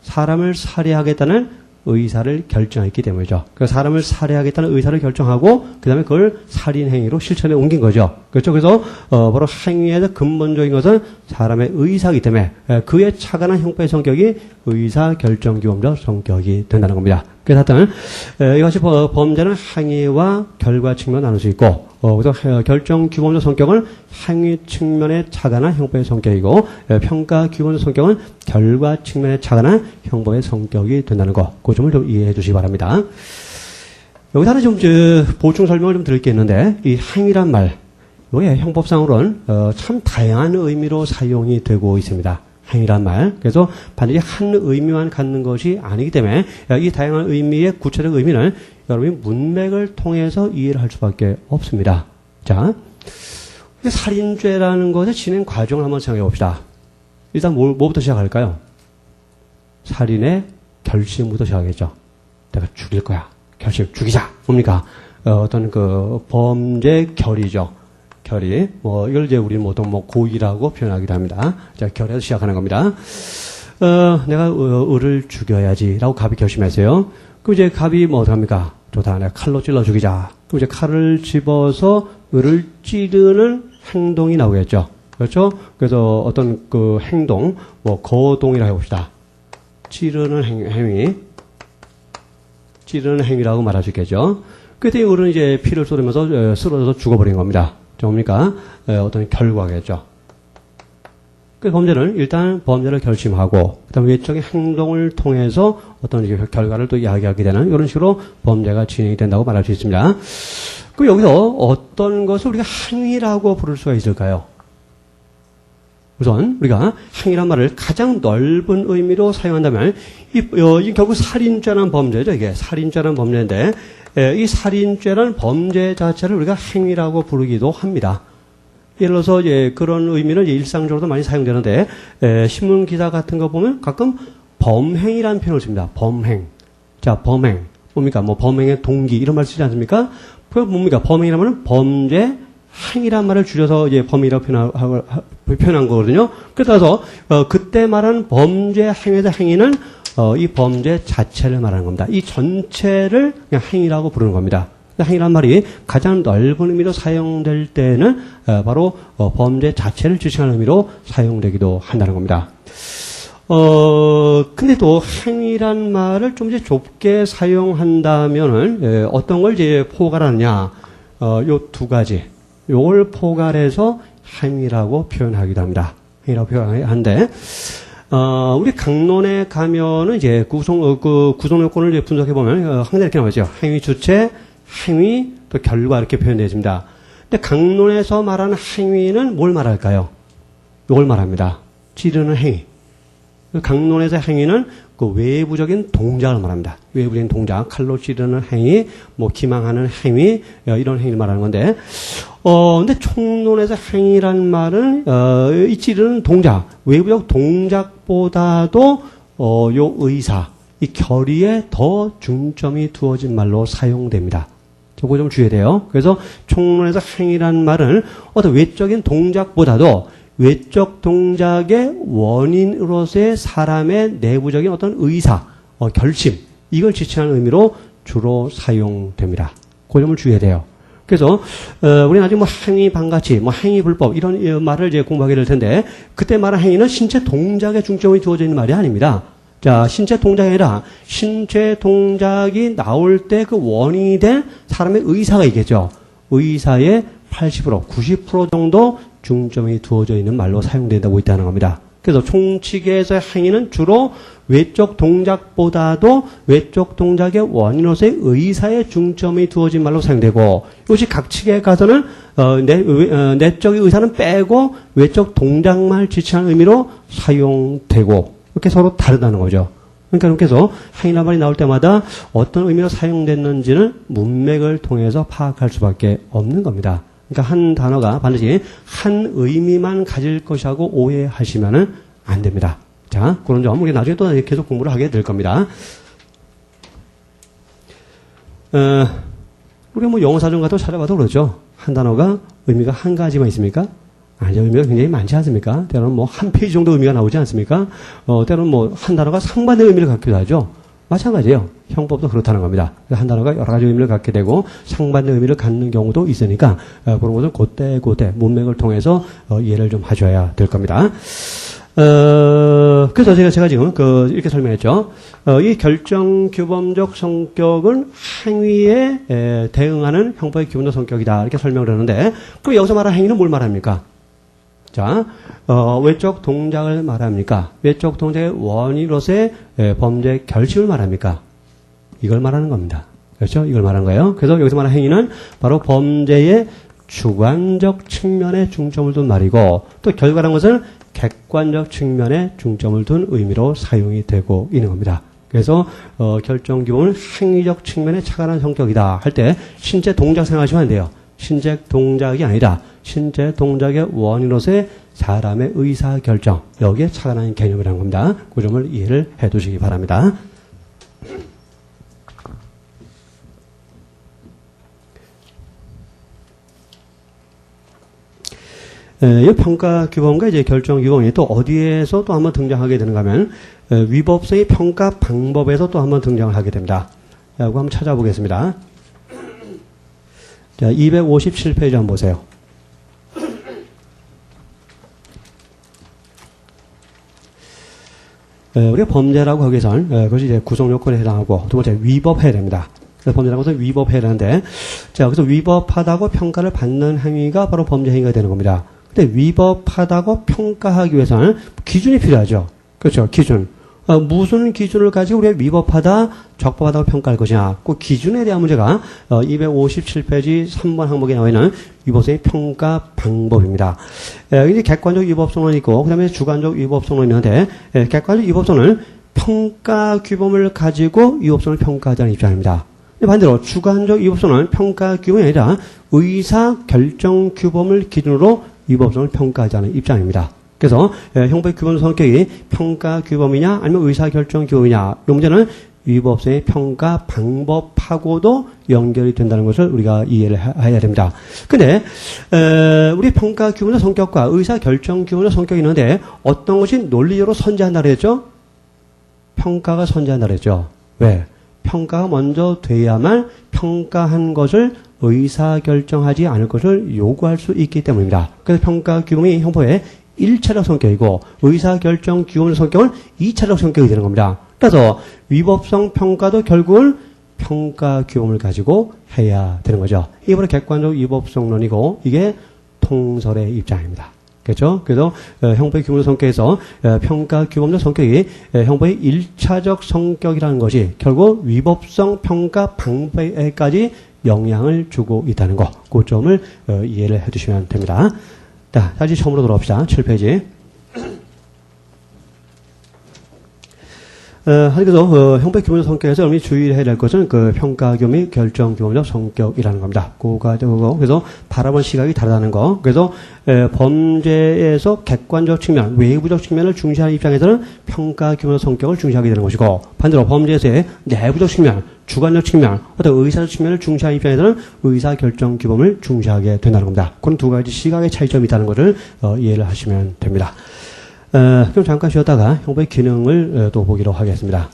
Speaker 1: 사람을 살해하겠다는 의사를 결정했기 때문이죠. 그러니까 사람을 살해하겠다는 의사를 결정하고 그 다음에 그걸 살인 행위로 실천에 옮긴 거죠. 그렇죠. 그래서 바로 행위에서 근본적인 것은 사람의 의사이기 때문에 그에 차관한 형법의 성격이 의사결정규범적 성격이 된다는 겁니다. 그래서 하여튼 이것이 범죄는 행위와 결과 측면 나눌 수 있고 그래서 결정규범적 성격은 행위 측면에 차관한 형법의 성격이고 평가규범적 성격은 결과 측면에 차관한 형법의 성격이 된다는 거. 그 점을 좀 이해해 주시기 바랍니다. 여기서 하나 좀 보충 설명을 좀 드릴 게 있는데 이 행위란 말 이게 형법상으로는 참 다양한 의미로 사용이 되고 있습니다. 행위란 말. 그래서 반드시 한 의미만 갖는 것이 아니기 때문에 이 다양한 의미의 구체적 의미는 여러분이 문맥을 통해서 이해를 할 수밖에 없습니다. 자, 살인죄라는 것의 진행 과정을 한번 생각해 봅시다. 일단 뭐부터 시작할까요? 살인의 결심부터 시작하겠죠. 내가 죽일 거야. 결심, 죽이자. 뭡니까? 어떤 그 범죄 결의죠. 결의. 이걸 이제 우리는 보통 고의라고 표현하기도 합니다. 자, 결에서 시작하는 겁니다. 내가 을을 죽여야지라고 갑이 결심했어요. 그럼 이제 갑이 어떡합니까? 좋다. 내가 칼로 찔러 죽이자. 그럼 이제 칼을 집어서 을을 찌르는 행동이 나오겠죠. 그렇죠? 그래서 어떤 그 행동, 거동이라고 해봅시다. 찌르는 행위. 찌르는 행위라고 말할 수 있겠죠. 그때 을은 이제 피를 쏟으면서 쓰러져서 죽어버린 겁니다. 뭡니까? 어떤 결과겠죠. 그 범죄는 일단 범죄를 결심하고 그다음 외적인 행동을 통해서 어떤 결과를 또 이야기하게 되는 이런 식으로 범죄가 진행이 된다고 말할 수 있습니다. 그 여기서 어떤 것을 우리가 행위라고 부를 수가 있을까요? 우선 우리가 행위란 말을 가장 넓은 의미로 사용한다면 이 결국 살인죄라는 범죄죠. 이게 살인죄라는 범죄인데 이 살인죄라는 범죄 자체를 우리가 행위라고 부르기도 합니다. 예를 들어서 그런 의미는 일상적으로도 많이 사용되는데 신문 기사 같은 거 보면 가끔 범행이라는 표현을 씁니다. 범행. 자, 범행. 뭡니까? 범행의 동기 이런 말 쓰지 않습니까? 그 뭡니까? 범행이라면 범죄 행위란 말을 줄여서 범위라고 표현한 거거든요. 그래서 그때 말하는 범죄 행위에서 행위는 이 범죄 자체를 말하는 겁니다. 이 전체를 그냥 행위라고 부르는 겁니다. 행위란 말이 가장 넓은 의미로 사용될 때는 바로 범죄 자체를 지칭하는 의미로 사용되기도 한다는 겁니다. 근데 또 행위란 말을 좀 이제 좁게 사용한다면은 어떤 걸 이제 포괄하느냐? 요 두 가지. 요걸 포괄해서 행위라고 표현하기도 합니다. 행위라고 표현하는데 우리 강론에 가면은 이제 구성 요건을 이제 분석해 보면 항상 이렇게 나오죠. 행위 주체, 행위, 또 결과 이렇게 표현되어 있습니다. 근데 강론에서 말하는 행위는 뭘 말할까요? 요걸 말합니다. 찌르는 행위. 강론에서 행위는 그 외부적인 동작을 말합니다. 외부적인 동작, 칼로 찌르는 행위, 기망하는 행위, 이런 행위를 말하는 건데, 근데 총론에서 행위란 말은, 이 찌르는 동작, 외부적 동작보다도, 요 의사, 이 결의에 더 중점이 두어진 말로 사용됩니다. 저거 좀 주의해야 돼요. 그래서 총론에서 행위란 말은 어떤 외적인 동작보다도 외적 동작의 원인으로서의 사람의 내부적인 어떤 의사, 결심, 이걸 지칭하는 의미로 주로 사용됩니다. 그 점을 주의해야 돼요. 그래서, 우리 나중에 행위 반가치, 행위 불법, 이런 말을 이제 공부하게 될 텐데, 그때 말한 행위는 신체 동작에 중점이 두어져 있는 말이 아닙니다. 자, 신체 동작이 아니라, 신체 동작이 나올 때 그 원인이 된 사람의 의사가 있겠죠. 의사의 80%, 90% 정도 중점이 두어져 있는 말로 사용된다고 있다는 겁니다. 그래서 총칙에서의 행위는 주로 외적 동작보다도 외적 동작의 원인으로서의 의사의 중점이 두어진 말로 사용되고, 이것이 각 측에 가서는 내적인 의사는 빼고 외적 동작만 지칭하는 의미로 사용되고, 이렇게 서로 다르다는 거죠. 그러니까 그래서 행위란 말이 나올 때마다 어떤 의미로 사용됐는지는 문맥을 통해서 파악할 수밖에 없는 겁니다. 그러니까 한 단어가 반드시 한 의미만 가질 것이라고 오해하시면 안 됩니다. 자, 그런 점 우리 나중에 또 계속 공부를 하게 될 겁니다. 우리가 영어 사전 같은 거 찾아봐도 그렇죠. 한 단어가 의미가 한 가지만 있습니까? 아니요, 의미가 굉장히 많지 않습니까? 때로는 한 페이지 정도 의미가 나오지 않습니까? 때로는 한 단어가 상반된 의미를 갖기도 하죠. 마찬가지예요. 형법도 그렇다는 겁니다. 한 단어가 여러 가지 의미를 갖게 되고 상반된 의미를 갖는 경우도 있으니까 그런 것을 그때 문맥을 통해서 이해를 좀 하셔야 될 겁니다. 그래서 제가 지금 이렇게 설명했죠. 이 결정규범적 성격은 행위에 대응하는 형법의 기본적 성격이다. 이렇게 설명을 하는데, 그럼 여기서 말하는 행위는 뭘 말합니까? 자, 외적 동작을 말합니까? 외적 동작의 원인으로서의 범죄 결심을 말합니까? 이걸 말하는 겁니다. 그렇죠? 이걸 말하는 거예요. 그래서 여기서 말하는 행위는 바로 범죄의 주관적 측면에 중점을 둔 말이고, 또 결과라는 것은 객관적 측면에 중점을 둔 의미로 사용이 되고 있는 겁니다. 그래서 결정규범은 행위적 측면에 착안한 성격이다 할 때 신체 동작 생각하시면 안 돼요. 신체 동작이 아니라 신체 동작의 원인으로서의 사람의 의사결정, 여기에 착안한 개념이라는 겁니다. 그 점을 이해를 해 두시기 바랍니다. 이 평가규범과 이제 결정규범이 또 어디에서 또 한번 등장하게 되는가 하면 위법성의 평가 방법에서 또 한번 등장을 하게 됩니다. 라고 한번 찾아보겠습니다. 자, 257페이지 한번 보세요. 우리가 범죄라고 하기 위해서는 그것이 이제 구성요건에 해당하고 두 번째 위법해야 됩니다. 그래서 범죄라고 해서 위법해야 되는데, 자, 그래서 위법하다고 평가를 받는 행위가 바로 범죄 행위가 되는 겁니다. 근데 위법하다고 평가하기 위해서는 기준이 필요하죠. 그렇죠. 기준. 무슨 기준을 가지고 우리가 위법하다, 적법하다고 평가할 것이냐. 그 기준에 대한 문제가 257페이지 3번 항목에 나와 있는 위법성의 평가 방법입니다. 이제 객관적 위법성은 있고, 그 다음에 주관적 위법성은 있는데, 객관적 위법성은 평가 규범을 가지고 위법성을 평가하자는 입장입니다. 반대로 주관적 위법성은 평가 규범이 아니라 의사 결정 규범을 기준으로 위법성을 평가하자는 입장입니다. 그래서 형법 규범 성격이 평가 규범이냐 아니면 의사 결정 규범이냐, 이 문제는 위법성의 평가 방법하고도 연결이 된다는 것을 우리가 이해를 해야 됩니다. 근데 우리 평가 규범의 성격과 의사 결정 규범의 성격이 있는데 어떤 것이 논리적으로 선제한다 그랬죠? 평가가 선제한다 그랬죠. 왜? 평가가 먼저 돼야만 평가한 것을 의사결정하지 않을 것을 요구할 수 있기 때문입니다. 그래서 평가 규범이 형법의 1차적 성격이고 의사결정 규범의 성격은 2차적 성격이 되는 겁니다. 그래서 위법성 평가도 결국은 평가 규범을 가지고 해야 되는 거죠. 이게 바로 객관적 위법성론이고 이게 통설의 입장입니다. 그렇죠? 그래서 형법의 규범적 성격에서 평가 규범적 성격이 형법의 1차적 성격이라는 것이 결국 위법성 평가 방법에까지 영향을 주고 있다는 것, 그 점을 이해를 해주시면 됩니다. 자, 다시 처음으로 돌아옵시다. 7페이지. 그래서 형법 규범적 성격에서 여러분이 주의해야 될 것은 그 평가규 및 결정 규범적 성격이라는 겁니다. 그거 그래서 바라본 시각이 다르다는 거. 그래서 범죄에서 객관적 측면, 외부적 측면을 중시하는 입장에서는 평가 규범적 성격을 중시하게 되는 것이고, 반대로 범죄에서의 내부적 측면, 주관적 측면, 어떤 의사적 측면을 중시하는 입장에서는 의사 결정 규범을 중시하게 된다는 겁니다. 그런 두 가지 시각의 차이점이 있다는 것을 이해를 하시면 됩니다. 그럼 잠깐 쉬었다가 형법의 기능을 또 보기로 하겠습니다.